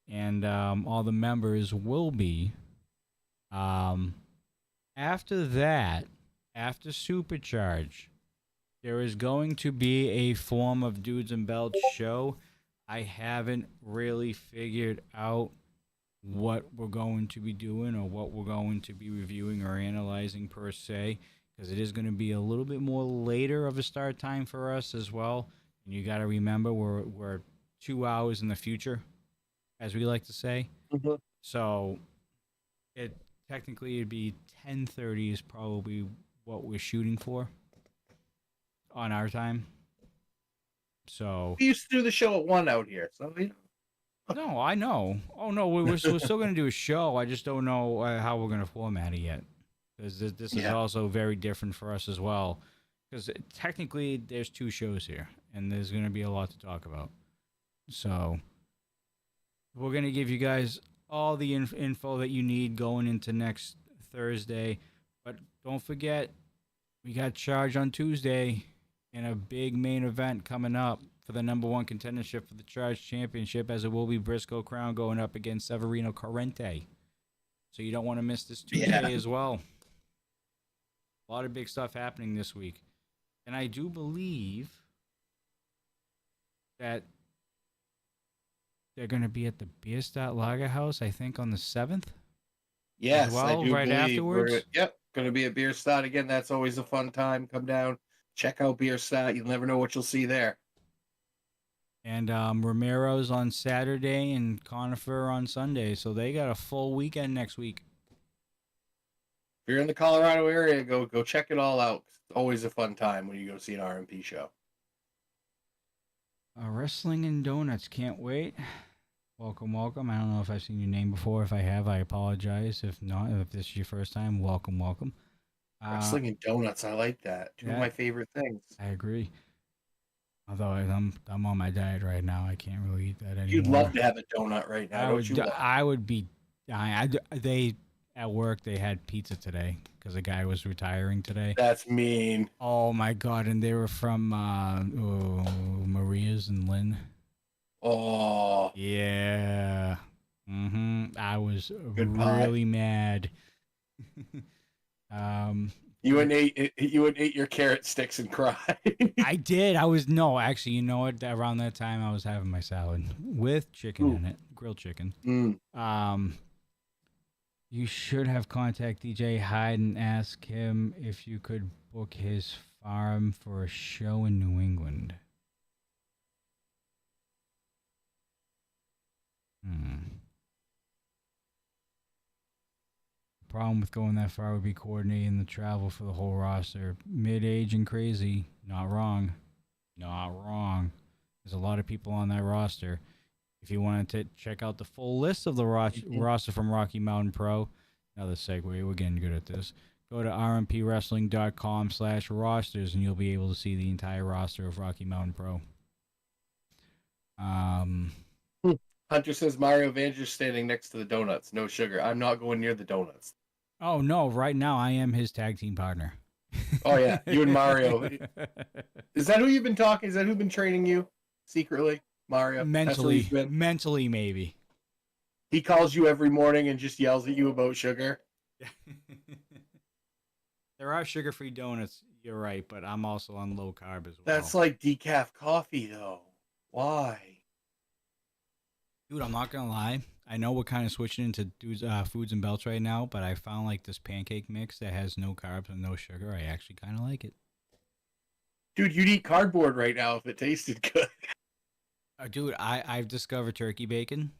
And all the members will be. After that, after Supercharge, there is going to be a form of Dudes and Belts show. I haven't really figured out what we're going to be doing or what we're going to be reviewing or analyzing per se. because it is going to be a little bit more later of a start time for us as well. And you got to remember we're 2 hours in the future, as we like to say. Mhm. So it technically it'd be 10:30 is probably what we're shooting for on our time. So We used to do the show at 1 out here, so no, I know. Oh no, we're still gonna do a show. I just don't know how we're gonna format it yet, because this is Yeah. also very different for us as well. Because technically, there's 2 shows here, and there's gonna be a lot to talk about. So we're gonna give you guys all the info that you need going into next Thursday, but don't forget we got Charge on Tuesday and a big main event coming up for the #1 contendership for the Charge Championship, as it will be Briscoe Crown going up against Severino Corrente. So you don't want to miss this Tuesday as well. A lot of big stuff happening this week. And I do believe that they're going to be at the Bierstadt Lager House, I think, on the 7th. Yes, well, I do right believe afterwards? Yep, going to be at Bierstadt again. That's always a fun time. Come down, check out Bierstadt. You'll never know what you'll see there. And Romero's on Saturday and Conifer on Sunday. So they got a full weekend next week. If you're in the Colorado area, go check it all out. It's always a fun time when you go see an RMP show. Wrestling and Donuts, can't wait. Welcome, welcome. I don't know if I've seen your name before. If I have, I apologize. If not, if this is your first time, welcome, welcome. Wrestling and donuts, I like that. Two of my favorite things. I agree. Although I'm on my diet right now, I can't really eat that anymore. You'd love to have a donut right now, I would be dying. They at work they had pizza today because a guy was retiring today. That's mean. Oh my god! And they were from Maria's and Lynn. Oh yeah. I was really mad. You wouldn't eat your carrot sticks and cry. I did. Actually, you know what? Around that time, I was having my salad with chicken in it, grilled chicken. You should have contacted DJ Hyde and asked him if you could book his farm for a show in New England. The problem with going that far would be coordinating the travel for the whole roster. Mid-age and crazy. Not wrong. Not wrong. There's a lot of people on that roster. If you wanted to check out the full list of the roster from Rocky Mountain Pro, another segue, we're getting good at this. Go to rmpwrestling.com/rosters and you'll be able to see the entire roster of Rocky Mountain Pro. Hunter says Mario Vander's standing next to the donuts. No sugar. I'm not going near the donuts. Oh, no. Right now, I am his tag team partner. Oh, yeah. You and Mario. Is that who you've been talking? Is that who's been training you secretly? Mario? Mentally, maybe. He calls you every morning and just yells at you about sugar. There are sugar-free donuts, you're right, but I'm also on low carb as well. That's like decaf coffee, though. Why? Dude, I'm not going to lie. I know we're kind of switching into foods and belts right now, but I found like this pancake mix that has no carbs and no sugar. I actually kind of like it. Dude, you'd eat cardboard right now if it tasted good. Dude, I've discovered turkey bacon.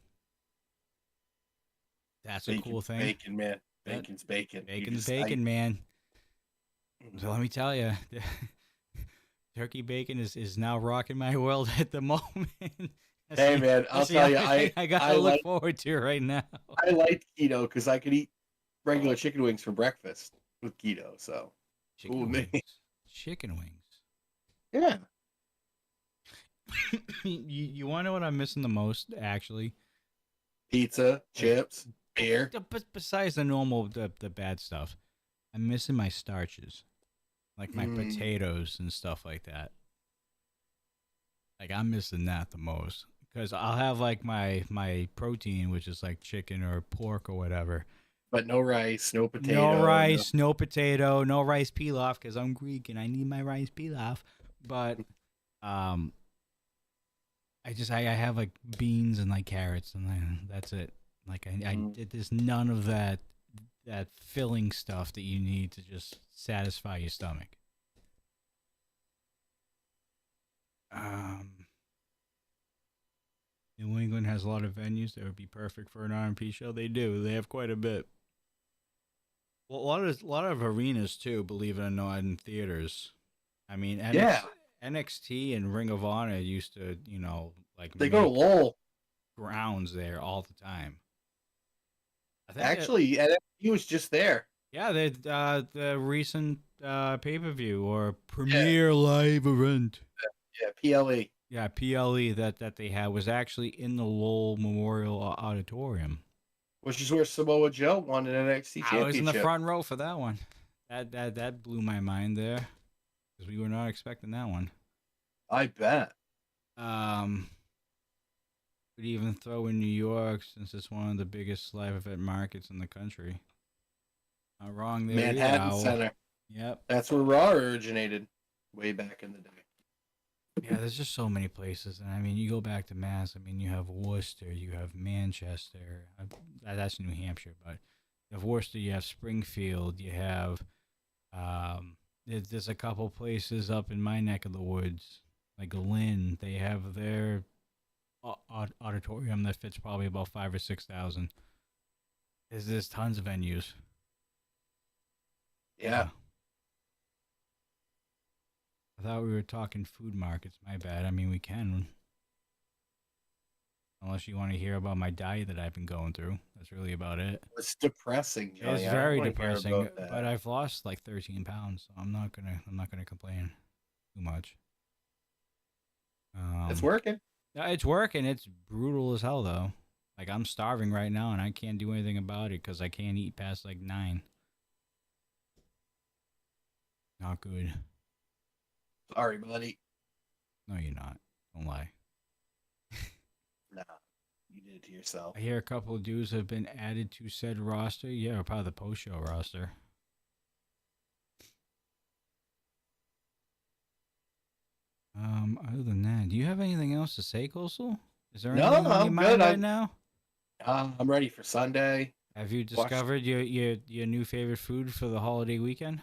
That's a cool thing. Bacon, man. Bacon's bacon. Bacon's bacon, man. So let me tell you, turkey bacon is now rocking my world at the moment. Hey, man, I'll tell you, I got to look forward to it right now. I like keto because I could eat regular chicken wings for breakfast with keto. So, chicken wings. Yeah. You want to know what I'm missing the most, actually? Pizza, chips, beer. Besides the normal, the bad stuff, I'm missing my starches, like my potatoes and stuff like that. Like, I'm missing that the most. Because I'll have, like, my protein, which is, like, chicken or pork or whatever. But no rice, no potato. No rice, no potato, no rice pilaf, because I'm Greek and I need my rice pilaf. But I have, like, beans and, like, carrots, and that's it. Like, there's none of that that filling stuff that you need to just satisfy your stomach. New England has a lot of venues that would be perfect for an RMP show. They do. They have quite a bit. Well, a lot of arenas too. Believe it or not, in theaters. I mean, Yeah, NXT and Ring of Honor used to, like they go to make Lowell. grounds there all the time. I think Actually, he was just there. yeah, the recent pay-per-view or Yeah, premiere live event. yeah, PLE. Yeah, PLE that they had was actually in the Lowell Memorial Auditorium. Which is where Samoa Joe won an NXT I was in the championship. front row for that one. That blew my mind there because we were not expecting that one. I bet. Could even throw in New York since it's one of the biggest live event markets in the country. Not wrong there. Manhattan either. Center. Yep. That's where Raw originated way back in the day. Yeah, there's just so many places. And I mean, you go back to Mass. I mean, you have Worcester, you have Manchester. That's New Hampshire, but you have Worcester, you have Springfield, you have. There's a couple places up in my neck of the woods, like Lynn. They have their auditorium that fits probably about 5,000 or 6,000. There's tons of venues. Yeah. I thought we were talking food markets. My bad. I mean, we can. Unless you want to hear about my diet that I've been going through. That's really about it. It's depressing, Johnny. It's very depressing, but I've lost like 13 pounds, so I'm not gonna complain too much. It's working. Yeah, it's working. It's brutal as hell though. Like I'm starving right now, and I can't do anything about it because I can't eat past like 9. Not good. Sorry, buddy. No, you're not. Don't lie. Nah, you did it to yourself. I hear a couple of dudes have been added to said roster. Yeah, or part of the post-show roster. Other than that, do you have anything else to say, Coastal? Is there anything on your mind right now? I'm ready for Sunday. Have you discovered your new favorite food for the holiday weekend?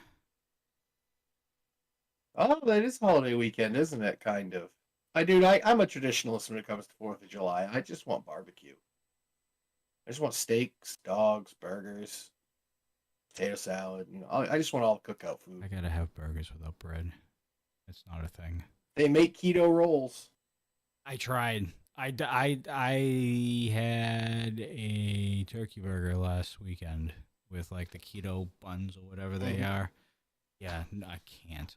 Oh, that is holiday weekend, isn't it? Kind of. I'm a traditionalist when it comes to 4th of July. I just want barbecue. I just want steaks, dogs, burgers, potato salad. I just want all cookout food. I gotta have burgers without bread. It's not a thing. They make keto rolls. I tried. I had a turkey burger last weekend with like the keto buns or whatever they are. Yeah, no, I can't.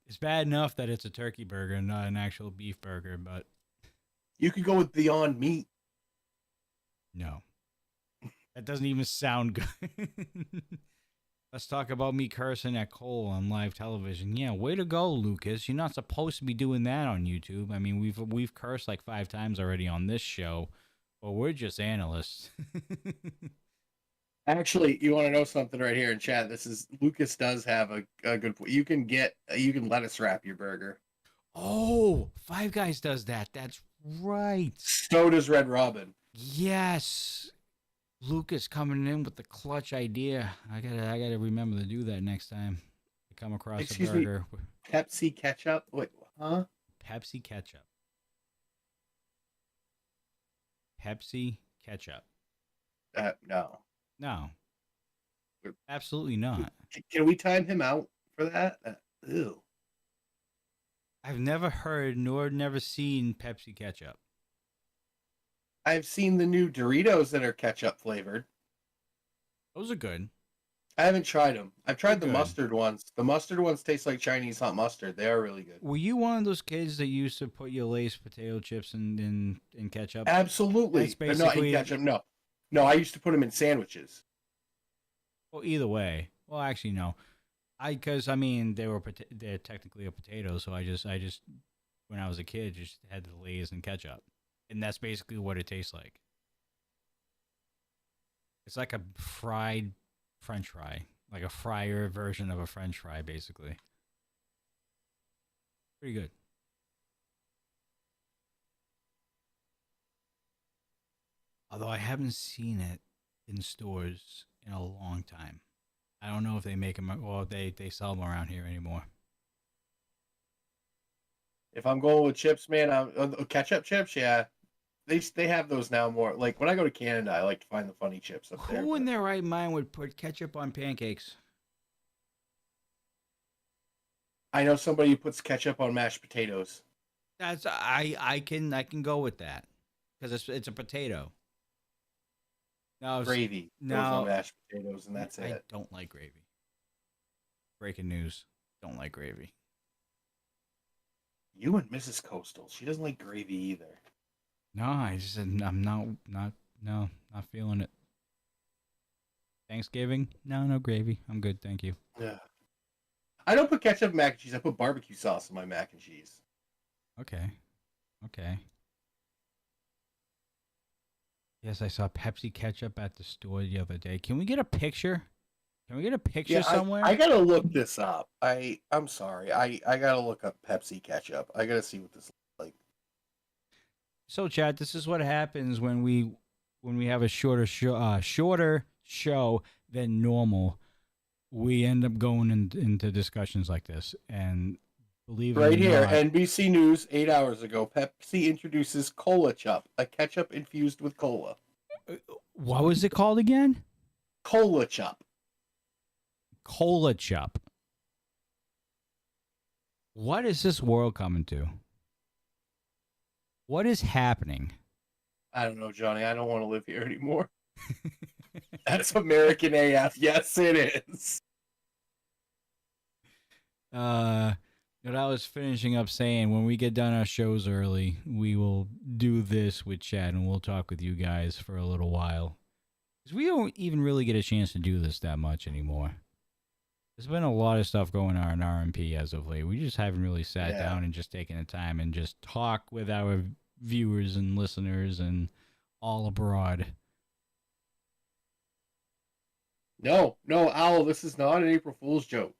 It's bad enough that it's a turkey burger, not an actual beef burger, but you could go with Beyond Meat. No, that doesn't even sound good. Let's talk about me cursing at Cole on live television. Yeah, way to go, Lucas. You're not supposed to be doing that on YouTube. I mean, we've cursed like 5 times already on this show, but we're just analysts. Actually, you want to know something right here in chat? Lucas does have a good point. You can lettuce wrap your burger. Oh, Five Guys does that. That's right. So does Red Robin. Yes. Lucas coming in with the clutch idea. I gotta remember to do that next time I come across a burger. Pepsi ketchup? Wait, huh? Pepsi ketchup. Pepsi ketchup. No. No. Absolutely not. Can we time him out for that? Ew. I've never heard nor never seen Pepsi ketchup. I've seen the new Doritos that are ketchup flavored. Those are good. I haven't tried them. I've tried the mustard ones. The mustard ones taste like Chinese hot mustard. They are really good. Were you one of those kids that used to put your Lay's potato chips in ketchup? Absolutely. That's basically... Not in ketchup, no. No, I used to put them in sandwiches. Well, either way. Well, actually, no. Because they're technically a potato, so I just when I was a kid just had the Lay's and ketchup, and that's basically what it tastes like. It's like a fried French fry, like a fryer version of a French fry, basically. Pretty good. Although I haven't seen it in stores in a long time. I don't know if they make them, or they sell them around here anymore. If I'm going with chips, man, ketchup chips, yeah. They have those now more. Like when I go to Canada, I like to find the funny chips up there. Who in their right mind would put ketchup on pancakes? I know somebody who puts ketchup on mashed potatoes. That's I can go with that because it's a potato. Now Gravy goes on mashed potatoes, and that's it. I don't like gravy. Breaking news: don't like gravy. You and Mrs. Coastal, she doesn't like gravy either. No, I just said I'm not feeling it. Thanksgiving? No gravy. I'm good, thank you. Yeah. I don't put ketchup in mac and cheese. I put barbecue sauce in my mac and cheese. Okay. Yes, I saw Pepsi ketchup at the store the other day. Can we get a picture? Somewhere? I gotta look this up. I'm sorry. I gotta look up Pepsi ketchup. I gotta see what this looks like. So, Chad, this is what happens when we have a shorter show than normal. We end up going into discussions like this, and believe it or right here, not, NBC News 8 hours ago. Pepsi introduces Cola Chup, a ketchup infused with cola. What was it called again? Cola Chup. Cola Chup. What is this world coming to? What is happening? I don't know, Johnny. I don't want to live here anymore. That's American AF. Yes, it is. What I was finishing up saying, when we get done our shows early, we will do this with Chad, and we'll talk with you guys for a little while. Because we don't even really get a chance to do this that much anymore. There's been a lot of stuff going on in RMP as of late. We just haven't really sat down and just taken the time and just talk with our viewers and listeners and all abroad. No, Owl, this is not an April Fool's joke.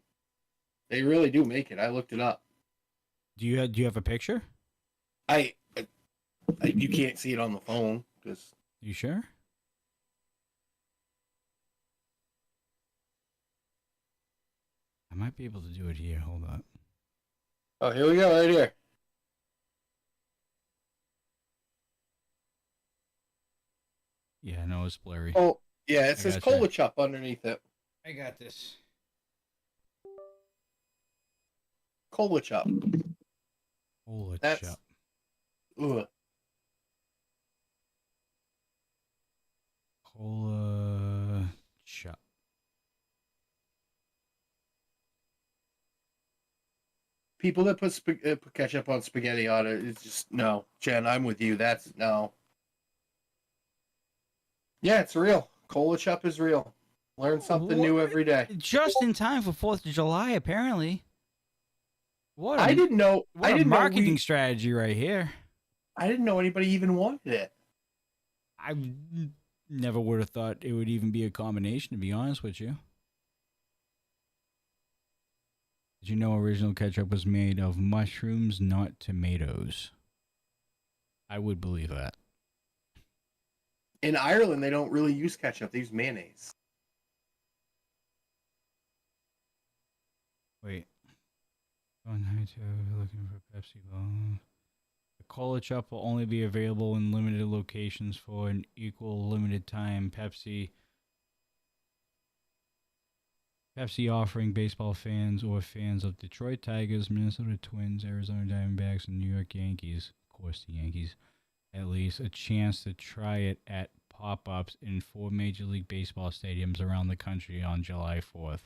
They really do make it. I looked it up. Do you have a picture? You can't see it on the phone. You sure? I might be able to do it here. Hold on. Oh, here we go, right here. Yeah, no, it's blurry. Oh, yeah, it says Cola Chup underneath it. I got this. Cola Chup. Cola Chup. Ugh. Cola Chup. People that put ketchup on spaghetti on it, it's just, no. Jen, I'm with you. That's, no. Yeah, it's real. Cola Chup is real. Learn something new every day. Just in time for 4th of July, apparently. I didn't know. What a marketing strategy right here. I didn't know anybody even wanted it. I never would have thought it would even be a combination, to be honest with you. Did you know original ketchup was made of mushrooms, not tomatoes? I would believe that. In Ireland, they don't really use ketchup. They use mayonnaise. Wait. Looking for Pepsi. The Cola Chup will only be available in limited locations for an equal limited time. Pepsi offering baseball fans or fans of Detroit Tigers, Minnesota Twins, Arizona Diamondbacks, and New York Yankees, of course the Yankees, at least a chance to try it at pop-ups in 4 Major League Baseball stadiums around the country on July 4th.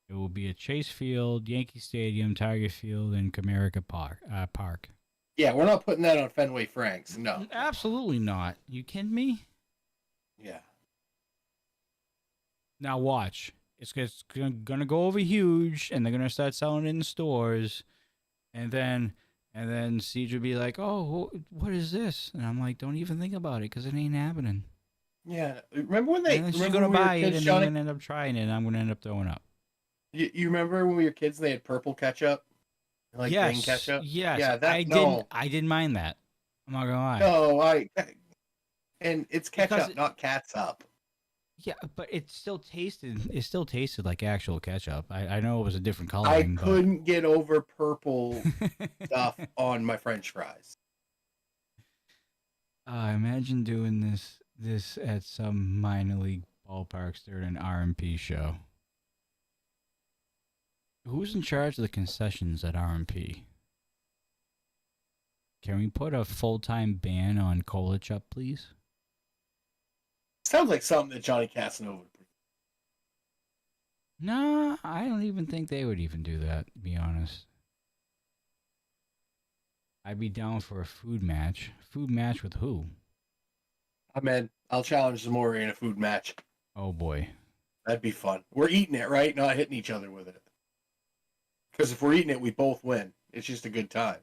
It will be at Chase Field, Yankee Stadium, Tiger Field, and Comerica Park. Yeah, we're not putting that on Fenway Franks. No. Absolutely not. You kidding me? Yeah. Now watch. It's going to go over huge, and they're going to start selling it in stores. And then Siege would be like, oh, what is this? And I'm like, don't even think about it, because it ain't happening. Yeah. Remember when they... And she's going to buy it, and I'm going to end up trying it, and I'm going to end up throwing up. You remember when we were kids and they had purple ketchup? Like green ketchup? Yes. Yeah, I didn't mind that. I'm not going to lie. No, and it's ketchup, not catsup. Yeah, but it still tasted. It still tasted like actual ketchup. I know it was a different I coloring, couldn't get over purple but stuff on my French fries. imagine doing this at some minor league ballparks during an RMP show. Who's in charge of the concessions at RMP? Can we put a full-time ban on Cola Chup, please? Sounds like something that Johnny Casanova would. Nah, I don't even think they would even do that, to be honest. I'd be down for a food match. Food match with who? I'm in. I'll challenge Zamori in a food match. Oh boy. That'd be fun. We're eating it, right? Not hitting each other with it. Because if we're eating it, we both win. It's just a good time.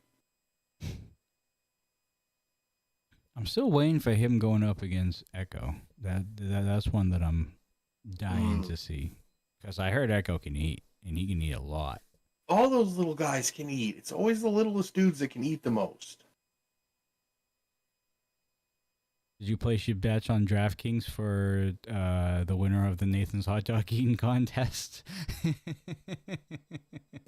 I'm still waiting for him going up against Echo. That's one that I'm dying to see. Because I heard Echo can eat, and he can eat a lot. All those little guys can eat. It's always the littlest dudes that can eat the most. Did you place your bets on DraftKings for the winner of the Nathan's Hot Dog Eating Contest?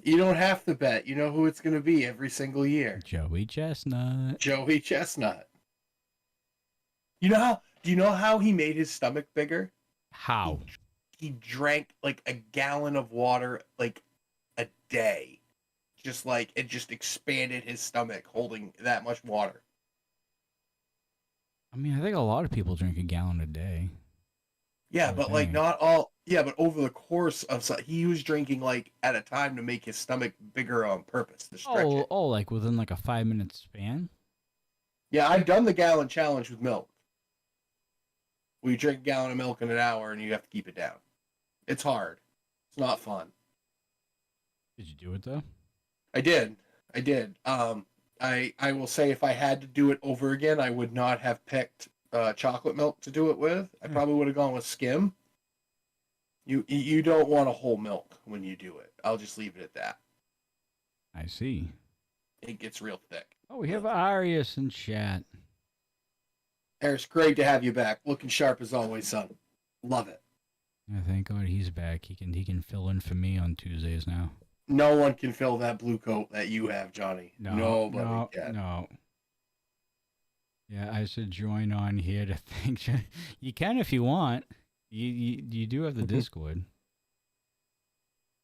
You don't have to bet. You know who it's going to be every single year. Joey Chestnut. Joey Chestnut. Do you know how he made his stomach bigger? How? He drank like a gallon of water like a day. It just expanded his stomach holding that much water. I mean, I think a lot of people drink a gallon a day. Yeah, but like not all. Yeah, but over the course of he was drinking like at a time to make his stomach bigger on purpose to stretch it. Oh, like within like a 5-minute span? Yeah, I've done the gallon challenge with milk. We drink a gallon of milk in an hour and you have to keep it down. It's hard. It's not fun. Did you do it though? I did. I will say if I had to do it over again, I would not have picked chocolate milk to do it with. I probably would have gone with skim. You don't want a whole milk when you do it. I'll just leave it at that. I see. It gets real thick. Oh, we have Arius in chat. Eric, great to have you back. Looking sharp as always, son. Love it. Yeah, thank God he's back. He can fill in for me on Tuesdays now. No one can fill that blue coat that you have, Johnny. Nobody can. No. Yeah, I should join on here to thank you. You can if you want. You do have the Discord.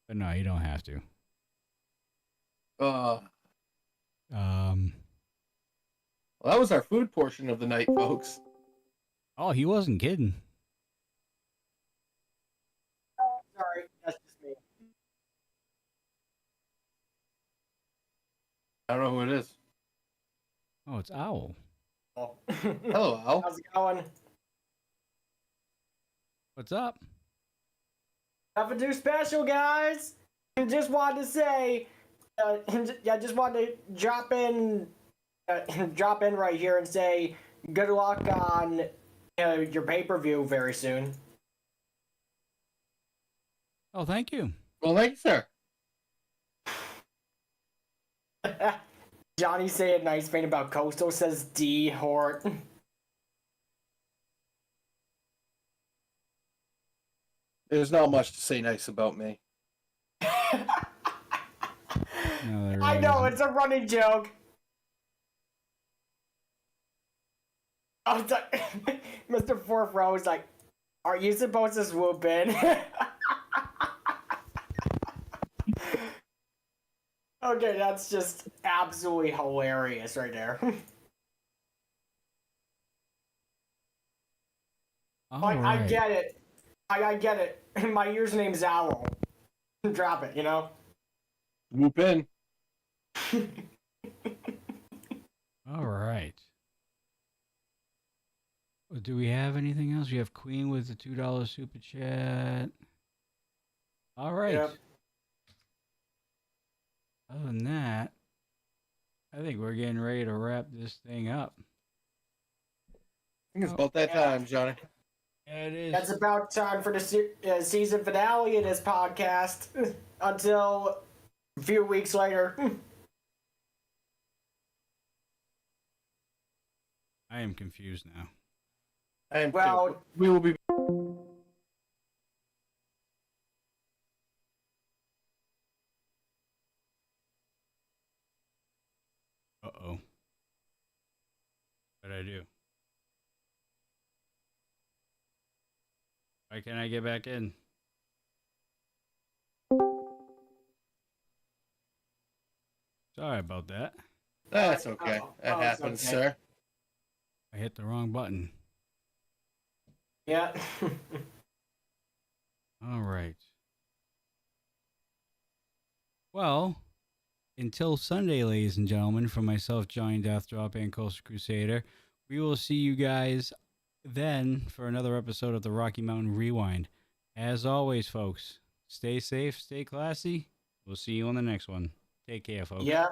But no, you don't have to. Well, that was our food portion of the night, folks. Oh, he wasn't kidding. Sorry, that's just me. I don't know who it is. Oh, it's Owl. Oh. Hello, Al. How's it going? What's up? Nothing too special, guys. Just wanted to say, I just wanted to drop in right here and say good luck on your pay-per-view very soon. Oh, thank you. Well, thank you, sir. Johnny say a nice thing about Coastal, says D. Hort. There's not much to say nice about me. No, there I really know, isn't. it's a running joke. Mr. Fourth Row is like, are you supposed to swoop in? Okay, that's just absolutely hilarious right there. I get it. I get it. My username's Owl. Drop it, you know? Whoop in. All right. Do we have anything else? We have Queen with the $2 super chat. All right. Yep. Other than that, I think we're getting ready to wrap this thing up. I think it's about that time, Johnny. Yeah, it is. That's about time for the season finale of this podcast. Until a few weeks later. I am confused now. I am Well, too. We will be. I do? Why can't I get back in? Sorry about that. That's okay. That it's happens, okay. sir. I hit the wrong button. Yeah. All right. Well, until Sunday, ladies and gentlemen, from myself, Johnny Deathdrop, and Coastal Crusader, we will see you guys then for another episode of the Rocky Mountain Rewind. As always, folks, stay safe, stay classy. We'll see you on the next one. Take care, folks. Yeah.